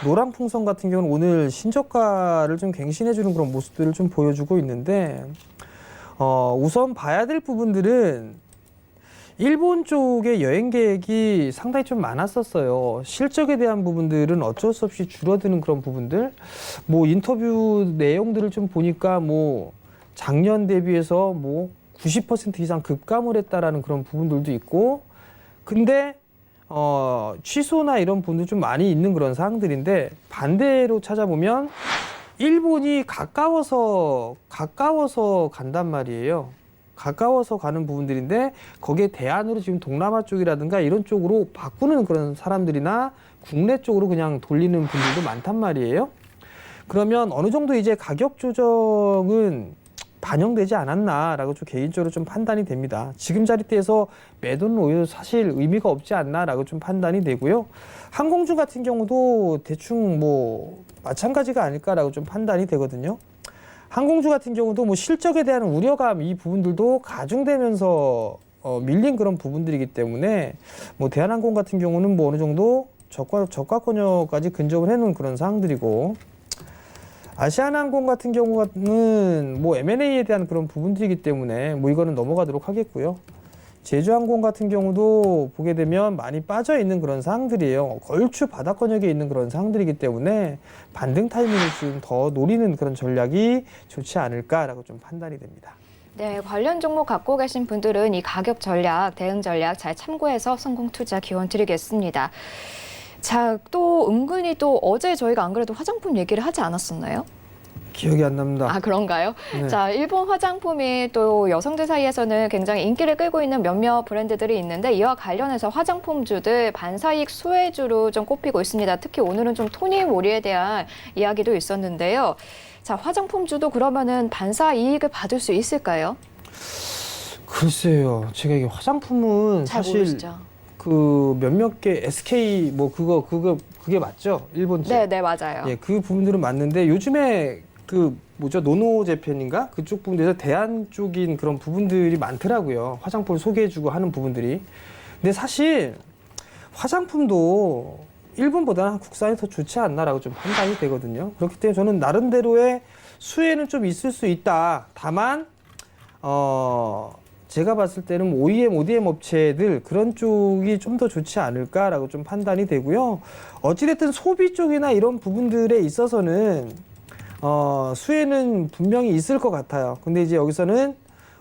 노랑풍선 같은 경우는 오늘 신저가를 좀 갱신해주는 그런 모습들을 좀 보여주고 있는데 우선 봐야 될 부분들은 일본 쪽의 여행 계획이 상당히 좀 많았었어요. 실적에 대한 부분들은 어쩔 수 없이 줄어드는 그런 부분들. 뭐 인터뷰 내용들을 좀 보니까 뭐 작년 대비해서 뭐 90% 이상 급감을 했다라는 그런 부분들도 있고. 근데 취소나 이런 부분도 좀 많이 있는 그런 사항들인데 반대로 찾아보면 일본이 가까워서 간단 말이에요. 가까워서 가는 부분들인데 거기에 대안으로 지금 동남아 쪽이라든가 이런 쪽으로 바꾸는 그런 사람들이나 국내 쪽으로 그냥 돌리는 분들도 많단 말이에요. 그러면 어느 정도 이제 가격 조정은 반영되지 않았나라고 좀 개인적으로 좀 판단이 됩니다. 지금 자리대에서 매도는 오히려 사실 의미가 없지 않나라고 좀 판단이 되고요. 항공주 같은 경우도 대충 뭐 마찬가지가 아닐까라고 좀 판단이 되거든요. 항공주 같은 경우도 뭐 실적에 대한 우려감 이 부분들도 가중되면서 밀린 그런 부분들이기 때문에 뭐 대한항공 같은 경우는 뭐 어느 정도 저가권역까지 근접을 해놓은 그런 사항들이고 아시아나항공 같은 경우는 뭐 M&A에 대한 그런 부분들이기 때문에 뭐 이거는 넘어가도록 하겠고요. 제주항공 같은 경우도 보게 되면 많이 빠져 있는 그런 사항들이에요. 걸추 바닥권역에 있는 그런 사항들이기 때문에 반등 타이밍을 지금 더 노리는 그런 전략이 좋지 않을까라고 좀 판단이 됩니다. 네, 관련 종목 갖고 계신 분들은 이 가격 전략, 대응 전략 잘 참고해서 성공 투자 기원 드리겠습니다. 자, 또 은근히 또 어제 저희가 안 그래도 화장품 얘기를 하지 않았었나요? 기억이 안 납니다. 아, 그런가요? 네. 자, 일본 화장품이 또 여성들 사이에서는 굉장히 인기를 끌고 있는 몇몇 브랜드들이 있는데 이와 관련해서 화장품주들 반사이익 수혜주로 좀 꼽히고 있습니다. 특히 오늘은 좀 토니모리에 대한 이야기도 있었는데요. 자, 화장품주도 그러면은 반사이익을 받을 수 있을까요? 글쎄요. 제가 이게 화장품은 잘 사실 모르시죠? 그 몇몇 개 SK 뭐 그게 맞죠? 일본 쪽. 네, 맞아요. 예, 그 부분들은 맞는데 요즘에 그 뭐죠? 노노재팬인가? 그쪽 부분들에서 대안 쪽인 그런 부분들이 많더라고요. 화장품을 소개해주고 하는 부분들이. 근데 사실 화장품도 일본보다는 국산이 더 좋지 않나라고 좀 판단이 되거든요. 그렇기 때문에 저는 나름대로의 수혜는 좀 있을 수 있다. 다만 제가 봤을 때는 OEM, ODM 업체들 그런 쪽이 좀 더 좋지 않을까라고 좀 판단이 되고요. 어찌됐든 소비 쪽이나 이런 부분들에 있어서는 수혜는 분명히 있을 것 같아요. 근데 이제 여기서는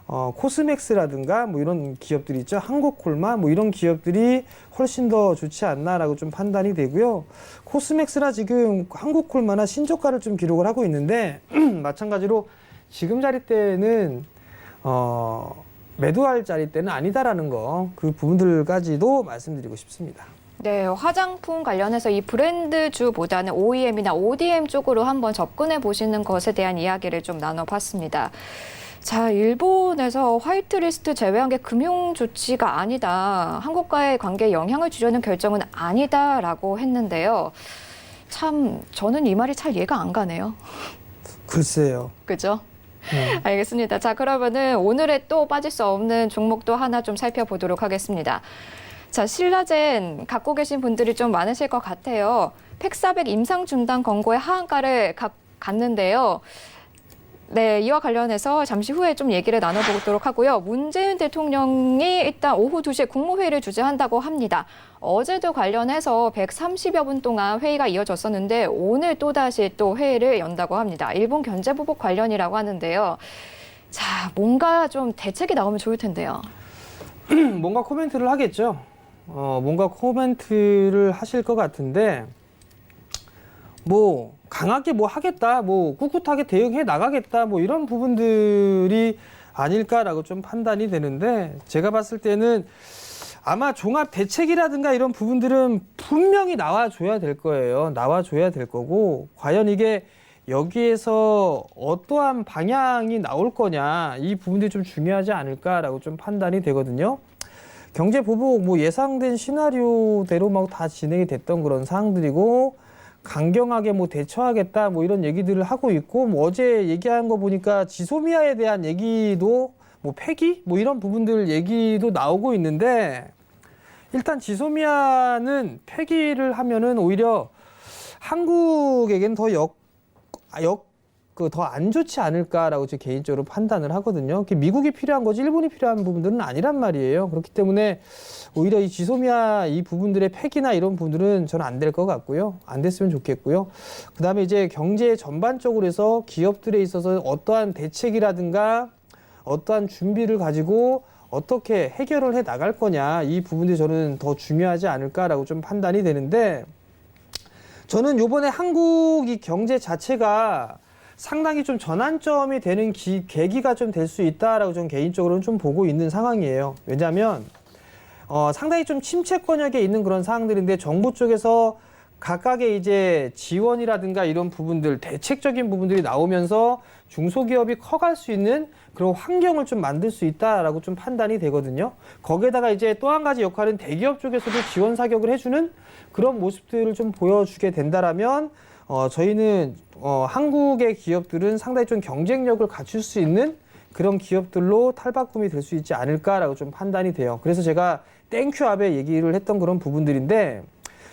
코스맥스라든가 뭐 이런 기업들이 있죠. 한국콜마 뭐 이런 기업들이 훨씬 더 좋지 않나라고 좀 판단이 되고요. 코스맥스나 지금 한국콜마나 신저가를 좀 기록을 하고 있는데 마찬가지로 지금 자리대는 매도할 자리대는 아니다라는 거 그 부분들까지도 말씀드리고 싶습니다. 네, 화장품 관련해서 이 브랜드주보다는 OEM이나 ODM 쪽으로 한번 접근해 보시는 것에 대한 이야기를 좀 나눠봤습니다. 자, 일본에서 화이트리스트 제외한 게 금융 조치가 아니다. 한국과의 관계에 영향을 주려는 결정은 아니다라고 했는데요. 참 저는 이 말이 잘 이해가 안 가네요. 글쎄요. 그죠? 알겠습니다. 자, 그러면은 오늘의 또 빠질 수 없는 종목도 하나 좀 살펴보도록 하겠습니다. 자, 신라젠 갖고 계신 분들이 좀 많으실 것 같아요. 팩400 임상 중단 권고의 하한가를 갔는데요. 네, 이와 관련해서 잠시 후에 좀 얘기를 나눠보도록 하고요. 문재인 대통령이 일단 오후 2시에 국무회의를 주재한다고 합니다. 어제도 관련해서 130여 분 동안 회의가 이어졌었는데 오늘 또다시 또 회의를 연다고 합니다. 일본 견제보복 관련이라고 하는데요. 자, 뭔가 좀 대책이 나오면 좋을 텐데요. 뭔가 코멘트를 하겠죠. 뭔가 코멘트를 하실 것 같은데 뭐 강하게 뭐 하겠다, 뭐 꿋꿋하게 대응해 나가겠다, 뭐 이런 부분들이 아닐까라고 좀 판단이 되는데 제가 봤을 때는 아마 종합 대책이라든가 이런 부분들은 분명히 나와줘야 될 거예요. 나와줘야 될 거고 과연 이게 여기에서 어떠한 방향이 나올 거냐 이 부분들이 좀 중요하지 않을까라고 좀 판단이 되거든요. 경제 보복 뭐 예상된 시나리오대로 막 다 진행이 됐던 그런 사항들이고 강경하게 뭐 대처하겠다 뭐 이런 얘기들을 하고 있고 뭐 어제 얘기한 거 보니까 지소미아에 대한 얘기도 뭐 폐기 뭐 이런 부분들 얘기도 나오고 있는데 일단 지소미아는 폐기를 하면은 오히려 한국에겐 더 안 좋지 않을까라고 제 개인적으로 판단을 하거든요. 미국이 필요한 거지 일본이 필요한 부분들은 아니란 말이에요. 그렇기 때문에 오히려 이 지소미아 이 부분들의 폐기나 이런 부분들은 저는 안 될 것 같고요. 안 됐으면 좋겠고요. 그다음에 이제 경제 전반적으로 해서 기업들에 있어서 어떠한 대책이라든가 어떠한 준비를 가지고 어떻게 해결을 해 나갈 거냐 이 부분들이 저는 더 중요하지 않을까라고 좀 판단이 되는데 저는 요번에 한국 이 경제 자체가 상당히 좀 전환점이 되는 계기가 좀 될 수 있다라고 저는 개인적으로는 좀 보고 있는 상황이에요. 왜냐하면 상당히 좀 침체권역에 있는 그런 상황들인데 정부 쪽에서 각각의 이제 지원이라든가 이런 부분들 대책적인 부분들이 나오면서 중소기업이 커갈 수 있는 그런 환경을 좀 만들 수 있다라고 좀 판단이 되거든요. 거기에다가 이제 또 한 가지 역할은 대기업 쪽에서도 지원 사격을 해주는 그런 모습들을 좀 보여주게 된다라면 저희는 한국의 기업들은 상당히 좀 경쟁력을 갖출 수 있는 그런 기업들로 탈바꿈이 될 수 있지 않을까라고 좀 판단이 돼요. 그래서 제가 땡큐압에 얘기를 했던 그런 부분들인데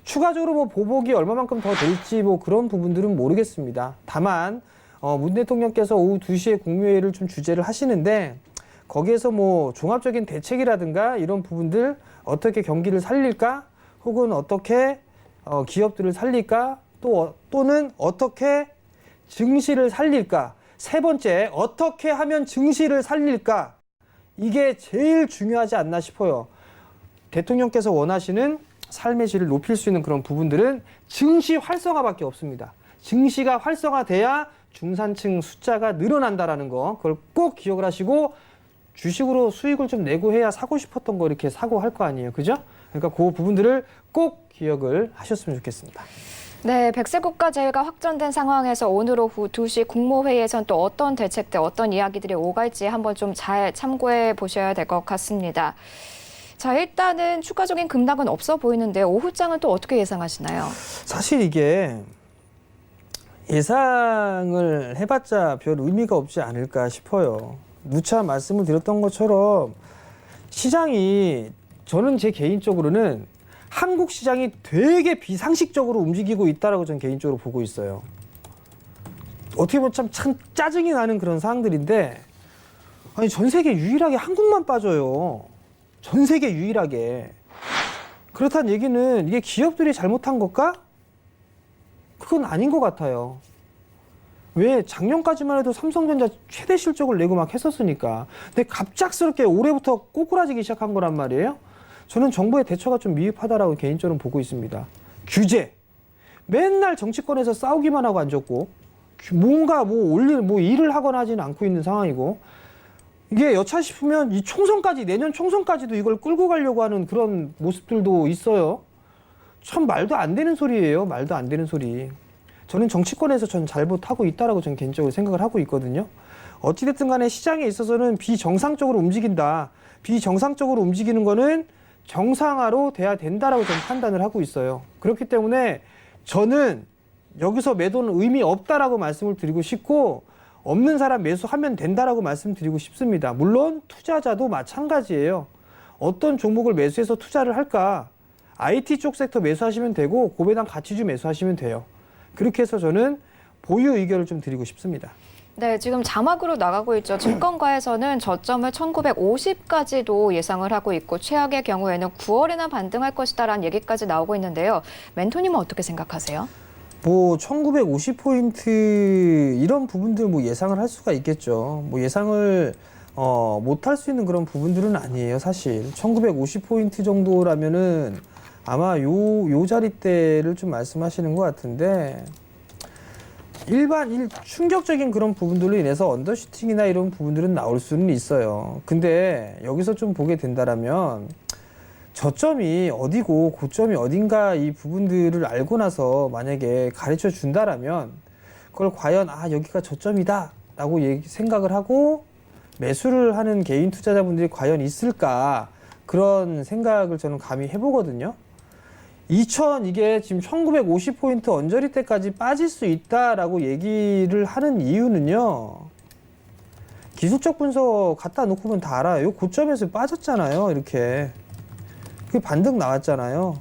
추가적으로 뭐 보복이 얼마만큼 더 될지 뭐 그런 부분들은 모르겠습니다. 다만 문 대통령께서 오후 2시에 국무회의를 좀 주재를 하시는데 거기에서 뭐 종합적인 대책이라든가 이런 부분들 어떻게 경기를 살릴까 혹은 어떻게 기업들을 살릴까 또는 어떻게 증시를 살릴까 세 번째 어떻게 하면 증시를 살릴까 이게 제일 중요하지 않나 싶어요. 대통령께서 원하시는 삶의 질을 높일 수 있는 그런 부분들은 증시 활성화밖에 없습니다. 증시가 활성화돼야 중산층 숫자가 늘어난다라는 거 그걸 꼭 기억을 하시고 주식으로 수익을 좀 내고 해야 사고 싶었던 거 이렇게 사고 할 거 아니에요. 그죠? 그러니까 그 부분들을 꼭 기억을 하셨으면 좋겠습니다. 네, 백세국가제휴가 확정된 상황에서 오늘 오후 2시 국무회의에선 또 어떤 대책들, 어떤 이야기들이 오갈지 한번 좀 잘 참고해 보셔야 될 것 같습니다. 자, 일단은 추가적인 급락은 없어 보이는데 오후장은 또 어떻게 예상하시나요? 사실 이게 예상을 해봤자 별 의미가 없지 않을까 싶어요. 누차 말씀을 드렸던 것처럼 시장이 저는 제 개인적으로는 한국 시장이 되게 비상식적으로 움직이고 있다라고 저는 개인적으로 보고 있어요. 어떻게 보면 참 짜증이 나는 그런 상황들인데 아니 전 세계 유일하게 한국만 빠져요. 전 세계 유일하게. 그렇다는 얘기는 이게 기업들이 잘못한 걸까? 그건 아닌 것 같아요. 왜 작년까지만 해도 삼성전자 최대 실적을 내고 막 했었으니까. 근데 갑작스럽게 올해부터 꼬꾸라지기 시작한 거란 말이에요. 저는 정부의 대처가 좀 미흡하다라고 개인적으로 보고 있습니다. 규제. 맨날 정치권에서 싸우기만 하고 앉았고 뭔가 뭐 일을 하거나 하지는 않고 있는 상황이고 이게 여차 싶으면 이 총선까지 내년 총선까지도 이걸 끌고 가려고 하는 그런 모습들도 있어요. 참 말도 안 되는 소리예요. 말도 안 되는 소리. 저는 정치권에서 전 잘못하고 있다라고 저는 개인적으로 생각을 하고 있거든요. 어찌됐든 간에 시장에 있어서는 비정상적으로 움직인다. 비정상적으로 움직이는 거는 정상화로 돼야 된다라고 저는 판단을 하고 있어요. 그렇기 때문에 저는 여기서 매도는 의미 없다라고 말씀을 드리고 싶고 없는 사람 매수하면 된다라고 말씀드리고 싶습니다. 물론 투자자도 마찬가지예요. 어떤 종목을 매수해서 투자를 할까? IT 쪽 섹터 매수하시면 되고 고배당 가치주 매수하시면 돼요. 그렇게 해서 저는 보유 의견을 좀 드리고 싶습니다. 네, 지금 자막으로 나가고 있죠. 증권가에서는 저점을 1950까지도 예상을 하고 있고 최악의 경우에는 9월에나 반등할 것이다라는 얘기까지 나오고 있는데요. 멘토님은 어떻게 생각하세요? 뭐 1950포인트 이런 부분들 뭐 예상을 할 수가 있겠죠. 뭐 예상을 못 할 수 있는 그런 부분들은 아니에요, 사실. 1950포인트 정도라면은 아마 요 자리대를 좀 말씀하시는 것 같은데 충격적인 그런 부분들로 인해서 언더슈팅이나 이런 부분들은 나올 수는 있어요. 근데 여기서 좀 보게 된다라면 저점이 어디고 고점이 어딘가 이 부분들을 알고 나서 만약에 가르쳐 준다라면 그걸 과연 여기가 저점이다 라고 생각을 하고 매수를 하는 개인 투자자분들이 과연 있을까 그런 생각을 저는 감히 해보거든요. 이게 지금 1950포인트 언저리 때까지 빠질 수 있다라고 얘기를 하는 이유는요. 기술적 분석 갖다 놓고 보면 다 알아요. 요 고점에서 빠졌잖아요. 이렇게. 그 반등 나왔잖아요.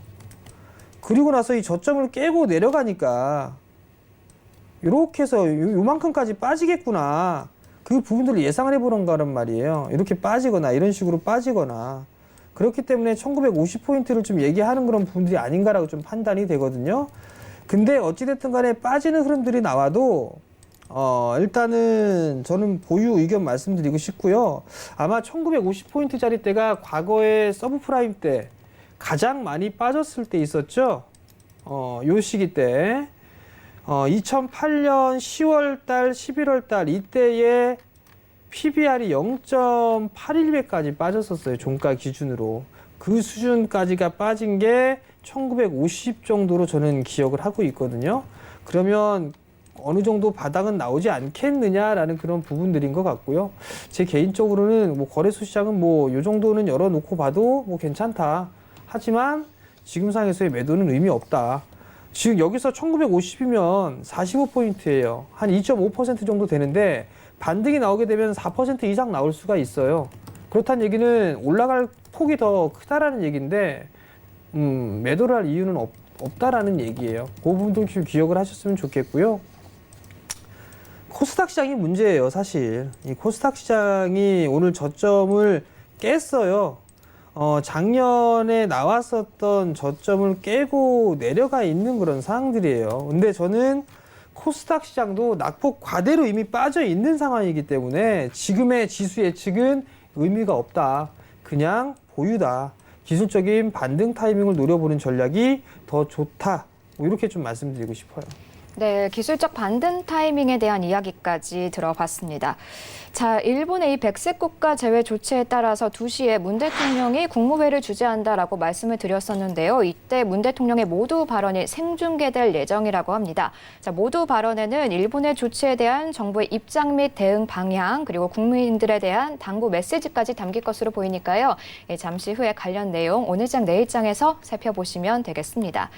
그리고 나서 이 저점을 깨고 내려가니까 이렇게 해서 요만큼까지 빠지겠구나. 그 부분들을 예상을 해보는 거란 말이에요. 이렇게 빠지거나 이런 식으로 빠지거나. 그렇기 때문에 1950포인트를 좀 얘기하는 그런 부분들이 아닌가라고 좀 판단이 되거든요. 근데 어찌됐든 간에 빠지는 흐름들이 나와도 일단은 저는 보유 의견 말씀드리고 싶고요. 아마 1950포인트 자리대가 과거에 서브프라임 때 가장 많이 빠졌을 때 있었죠. 요 시기 때 2008년 10월달, 11월달 이때에 PBR이 0.81배까지 빠졌었어요. 종가 기준으로. 그 수준까지가 빠진 게 1950 정도로 저는 기억을 하고 있거든요. 그러면 어느 정도 바닥은 나오지 않겠느냐라는 그런 부분들인 것 같고요. 제 개인적으로는 뭐 거래소 시장은 뭐 요 정도는 열어놓고 봐도 뭐 괜찮다. 하지만 지금 상황에서의 매도는 의미 없다. 지금 여기서 1950이면 45포인트예요. 한 2.5% 정도 되는데 반등이 나오게 되면 4% 이상 나올 수가 있어요. 그렇다는 얘기는 올라갈 폭이 더 크다라는 얘기인데 매도를 할 이유는 없다라는 얘기예요. 그 부분도 좀 기억을 하셨으면 좋겠고요. 코스닥 시장이 문제예요, 사실. 이 코스닥 시장이 오늘 저점을 깼어요. 작년에 나왔었던 저점을 깨고 내려가 있는 그런 상황들이에요. 근데 저는 코스닥 시장도 낙폭 과대로 이미 빠져 있는 상황이기 때문에 지금의 지수 예측은 의미가 없다. 그냥 보유다. 기술적인 반등 타이밍을 노려보는 전략이 더 좋다. 뭐 이렇게 좀 말씀드리고 싶어요. 네, 기술적 반등 타이밍에 대한 이야기까지 들어봤습니다. 자, 일본의 이 백색 국가 제외 조치에 따라서 2시에 문 대통령이 국무회의를 주재한다라고 말씀을 드렸었는데요. 이때 문 대통령의 모두 발언이 생중계될 예정이라고 합니다. 자, 모두 발언에는 일본의 조치에 대한 정부의 입장 및 대응 방향, 그리고 국민들에 대한 당부 메시지까지 담길 것으로 보이니까요. 잠시 후에 관련 내용 오늘장 내일장에서 살펴보시면 되겠습니다.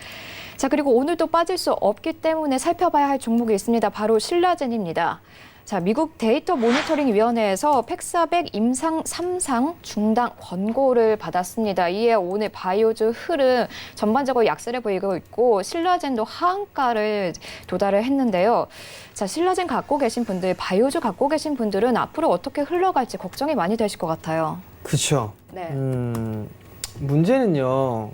자, 그리고 오늘도 빠질 수 없기 때문에 살펴봐야 할 종목이 있습니다. 바로 신라젠입니다. 자, 미국 데이터 모니터링 위원회에서 팩400 임상 3상 중단 권고를 받았습니다. 이에 오늘 바이오주 흐름 전반적으로 약세를 보이고 있고 신라젠도 하한가를 도달을 했는데요. 자, 신라젠 갖고 계신 분들, 바이오주 갖고 계신 분들은 앞으로 어떻게 흘러갈지 걱정이 많이 되실 것 같아요. 그렇죠. 네. 문제는요.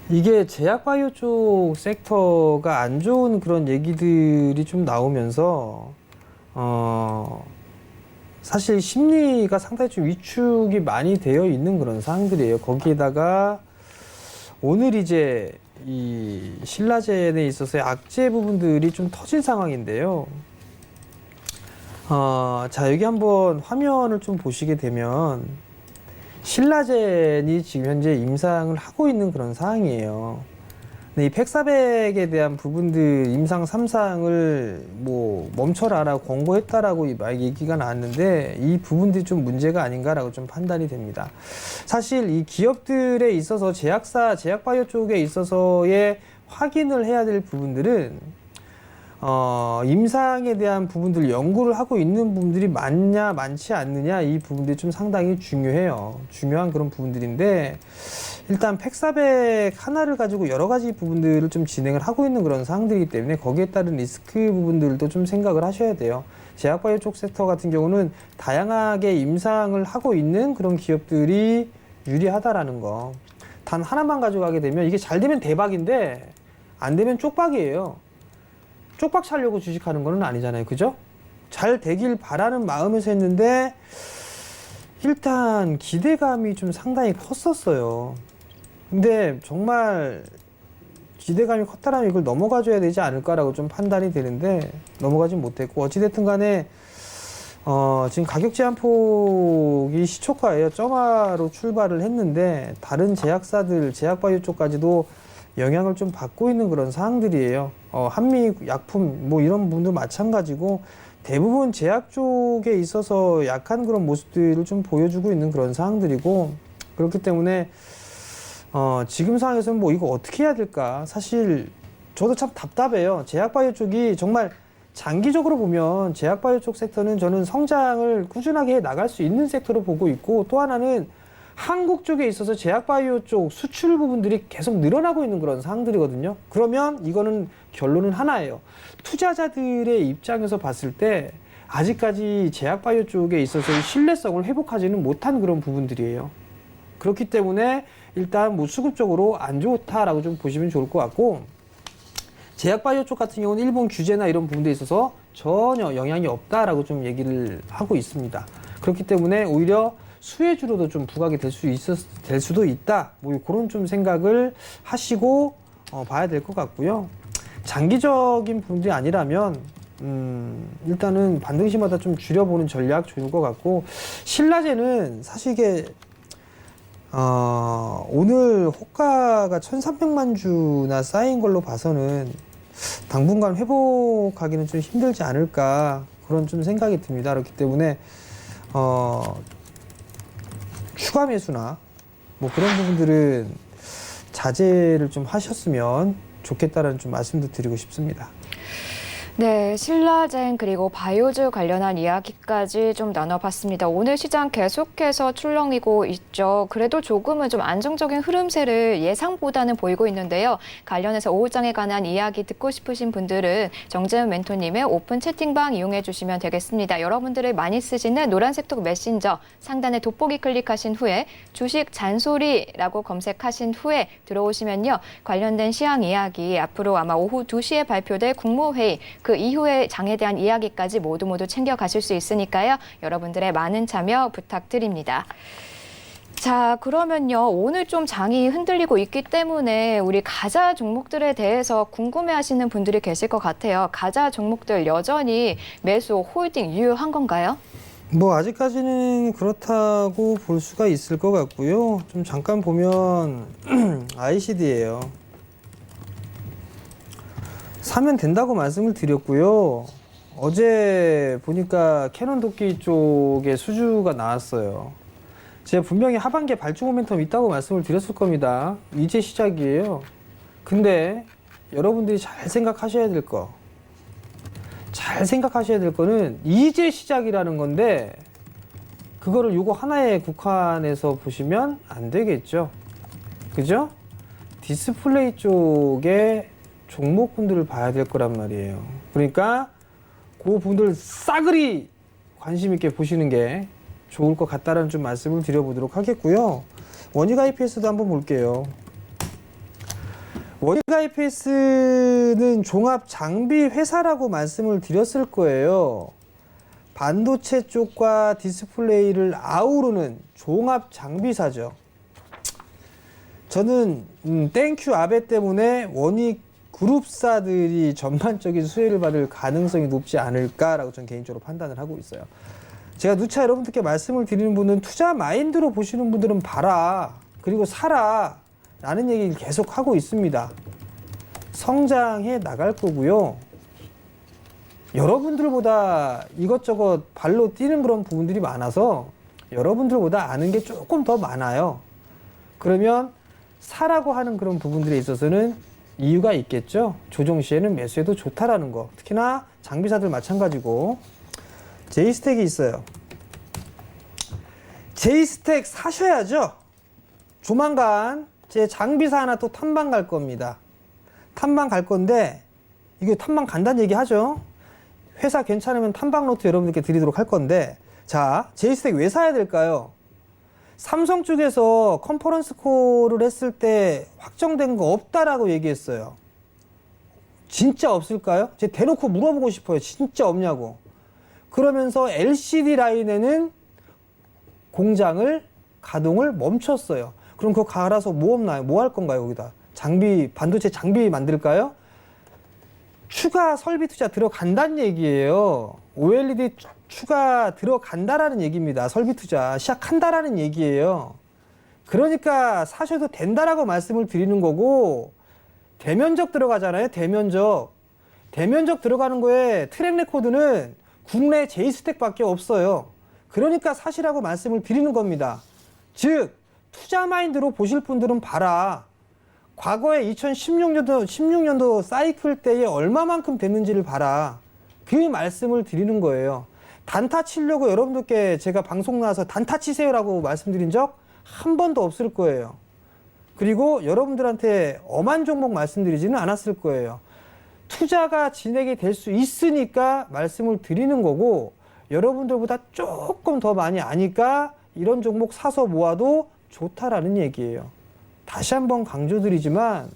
이게 제약바이오 쪽 섹터가 안 좋은 그런 얘기들이 좀 나오면서 사실 심리가 상당히 좀 위축이 많이 되어 있는 그런 상황들이에요. 거기에다가 오늘 이제 이 신라젠에 있어서의 악재 부분들이 좀 터진 상황인데요. 자, 여기 한번 화면을 좀 보시게 되면 신라젠이 지금 현재 임상을 하고 있는 그런 상황이에요. 근데 이 팩400에 대한 부분들 임상 3상을 뭐 멈춰라라고 권고했다라고 얘기가 나왔는데 이 부분들이 좀 문제가 아닌가라고 좀 판단이 됩니다. 사실 이 기업들에 있어서 제약바이오 쪽에 있어서의 확인을 해야 될 부분들은 임상에 대한 부분들 연구를 하고 있는 부분들이 많냐 많지 않느냐 이 부분들이 좀 상당히 중요해요. 중요한 그런 부분들인데 일단 팩사백 하나를 가지고 여러 가지 부분들을 좀 진행을 하고 있는 그런 사항들이기 때문에 거기에 따른 리스크 부분들도 좀 생각을 하셔야 돼요. 제약바이오 쪽 섹터 같은 경우는 다양하게 임상을 하고 있는 그런 기업들이 유리하다라는 거. 단 하나만 가져가게 되면 이게 잘 되면 대박인데 안 되면 쪽박이에요. 쪽박 살려고 주식하는 건 아니잖아요. 그죠? 잘 되길 바라는 마음에서 했는데 일단 기대감이 좀 상당히 컸었어요. 근데 정말 기대감이 컸다라면 이걸 넘어가줘야 되지 않을까라고 좀 판단이 되는데 넘어가진 못했고 어찌됐든 간에 지금 가격 제한폭이 시초가예요. 점화로 출발을 했는데 다른 제약사들, 제약바이오 쪽까지도 영향을 좀 받고 있는 그런 사항들이에요. 한미 약품 뭐 이런 부분도 마찬가지고 대부분 제약 쪽에 있어서 약한 그런 모습들을 좀 보여주고 있는 그런 사항들이고 그렇기 때문에 지금 상황에서는 뭐 이거 어떻게 해야 될까? 사실 저도 참 답답해요. 제약바이오 쪽이 정말 장기적으로 보면 제약바이오 쪽 섹터는 저는 성장을 꾸준하게 해 나갈 수 있는 섹터로 보고 있고 또 하나는 한국 쪽에 있어서 제약바이오 쪽 수출 부분들이 계속 늘어나고 있는 그런 상황들이거든요. 그러면 이거는 결론은 하나예요. 투자자들의 입장에서 봤을 때 아직까지 제약바이오 쪽에 있어서 신뢰성을 회복하지는 못한 그런 부분들이에요. 그렇기 때문에 일단 뭐 수급적으로 안 좋다라고 좀 보시면 좋을 것 같고 제약바이오 쪽 같은 경우는 일본 규제나 이런 부분들에 있어서 전혀 영향이 없다라고 좀 얘기를 하고 있습니다. 그렇기 때문에 오히려 수혜주로도 좀 부각이 될 수도 있다. 뭐 그런 좀 생각을 하시고 봐야 될 것 같고요. 장기적인 부분들이 아니라면 일단은 반등시마다 좀 줄여보는 전략 좋을 것 같고 신라제는 사실 이게 오늘 호가가 1,300만 주나 쌓인 걸로 봐서는 당분간 회복하기는 좀 힘들지 않을까 그런 좀 생각이 듭니다. 그렇기 때문에 추가 매수나 뭐 그런 부분들은 자제를 좀 하셨으면 좋겠다라는 좀 말씀도 드리고 싶습니다. 네, 신라젠 그리고 바이오주 관련한 이야기까지 좀 나눠봤습니다. 오늘 시장 계속해서 출렁이고 있죠. 그래도 조금은 좀 안정적인 흐름세를 예상보다는 보이고 있는데요. 관련해서 오후장에 관한 이야기 듣고 싶으신 분들은 정재훈 멘토님의 오픈 채팅방 이용해 주시면 되겠습니다. 여러분들이 많이 쓰시는 노란색 톡 메신저 상단에 돋보기 클릭하신 후에 주식 잔소리라고 검색하신 후에 들어오시면요. 관련된 시황 이야기 앞으로 아마 오후 2시에 발표될 국무회의 그 이후의 장에 대한 이야기까지 모두 챙겨가실 수 있으니까요. 여러분들의 많은 참여 부탁드립니다. 자, 그러면요. 오늘 좀 장이 흔들리고 있기 때문에 우리 가자 종목들에 대해서 궁금해하시는 분들이 계실 것 같아요. 가자 종목들 여전히 매수, 홀딩 유효한 건가요? 뭐 아직까지는 그렇다고 볼 수가 있을 것 같고요. 좀 잠깐 보면 ICD예요. 사면 된다고 말씀을 드렸고요. 어제 보니까 캐논 도끼 쪽에 수주가 나왔어요. 제가 분명히 하반기에 발주 모멘텀 있다고 말씀을 드렸을 겁니다. 이제 시작이에요. 근데 여러분들이 잘 생각하셔야 될 거. 잘 생각하셔야 될 거는 이제 시작이라는 건데 그거를 요거 하나에 국한해서 보시면 안 되겠죠. 그죠? 디스플레이 쪽에 종목분들을 봐야 될 거란 말이에요. 그러니까 그 분들 싸그리 관심 있게 보시는 게 좋을 것 같다라는 좀 말씀을 드려보도록 하겠고요. 원익 IPS도 한번 볼게요. 원익 IPS는 종합 장비 회사라고 말씀을 드렸을 거예요. 반도체 쪽과 디스플레이를 아우르는 종합 장비사죠. 저는 땡큐 아베 때문에 원익 그룹사들이 전반적인 수혜를 받을 가능성이 높지 않을까라고 저는 개인적으로 판단을 하고 있어요. 제가 누차 여러분들께 말씀을 드리는 분은 투자 마인드로 보시는 분들은 봐라. 그리고 사라. 라는 얘기를 계속 하고 있습니다. 성장해 나갈 거고요. 여러분들보다 이것저것 발로 뛰는 그런 부분들이 많아서 여러분들보다 아는 게 조금 더 많아요. 그러면 사라고 하는 그런 부분들에 있어서는 이유가 있겠죠. 조정 시에는 매수해도 좋다라는 거. 특히나 장비사들 마찬가지고. 제이스택이 있어요. 제이스택 사셔야죠. 조만간 제 장비사 하나 또 탐방 갈 겁니다. 탐방 갈 건데 이게 탐방 간다는 얘기 하죠. 회사 괜찮으면 탐방 노트 여러분들께 드리도록 할 건데, 자, 제이스택 왜 사야 될까요? 삼성 쪽에서 컨퍼런스 콜을 했을 때 확정된 거 없다라고 얘기했어요. 진짜 없을까요? 제가 대놓고 물어보고 싶어요. 진짜 없냐고. 그러면서 LCD 라인에는 공장을 가동을 멈췄어요. 그럼 그거 갈아서 뭐 없나요? 뭐 할 건가요, 거기다? 장비, 반도체 장비 만들까요? 추가 설비 투자 들어간다는 얘기예요. OLED 추가 들어간다라는 얘기입니다. 설비 투자 시작한다라는 얘기예요. 그러니까 사셔도 된다라고 말씀을 드리는 거고, 대면적 들어가잖아요. 대면적 들어가는 거에 트랙 레코드는 국내 제이스택밖에 없어요. 그러니까 사시라고 말씀을 드리는 겁니다. 즉 투자 마인드로 보실 분들은 봐라. 과거에 16년도 사이클 때에 얼마만큼 됐는지를 봐라. 그 말씀을 드리는 거예요. 단타 치려고 여러분들께 제가 방송 나와서 단타 치세요라고 말씀드린 적 한 번도 없을 거예요. 그리고 여러분들한테 엄한 종목 말씀드리지는 않았을 거예요. 투자가 진행이 될 수 있으니까 말씀을 드리는 거고, 여러분들보다 조금 더 많이 아니까 이런 종목 사서 모아도 좋다라는 얘기예요. 다시 한번 강조드리지만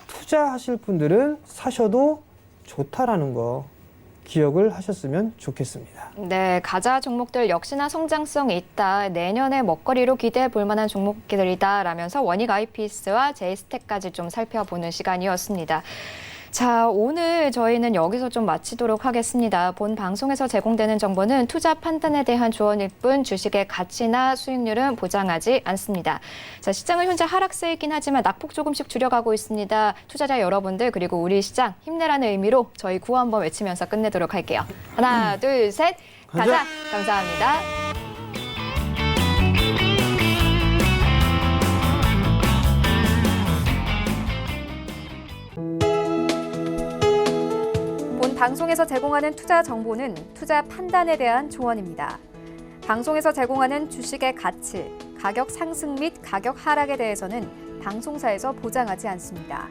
투자하실 분들은 사셔도 좋다라는 거 기억을 하셨으면 좋겠습니다. 네, 가자 종목들 역시나 성장성이 있다. 내년에 먹거리로 기대해 볼 만한 종목들이다. 라면서 원익 IPS와 제이스택까지 좀 살펴보는 시간이었습니다. 자, 오늘 저희는 여기서 좀 마치도록 하겠습니다. 본 방송에서 제공되는 정보는 투자 판단에 대한 조언일 뿐 주식의 가치나 수익률은 보장하지 않습니다. 자, 시장은 현재 하락세이긴 하지만 낙폭 조금씩 줄여가고 있습니다. 투자자 여러분들 그리고 우리 시장 힘내라는 의미로 저희 구호 한번 외치면서 끝내도록 할게요. 하나, 둘, 셋, 가자! 감사합니다. 방송에서 제공하는 투자 정보는 투자 판단에 대한 조언입니다. 방송에서 제공하는 주식의 가치, 가격 상승 및 가격 하락에 대해서는 방송사에서 보장하지 않습니다.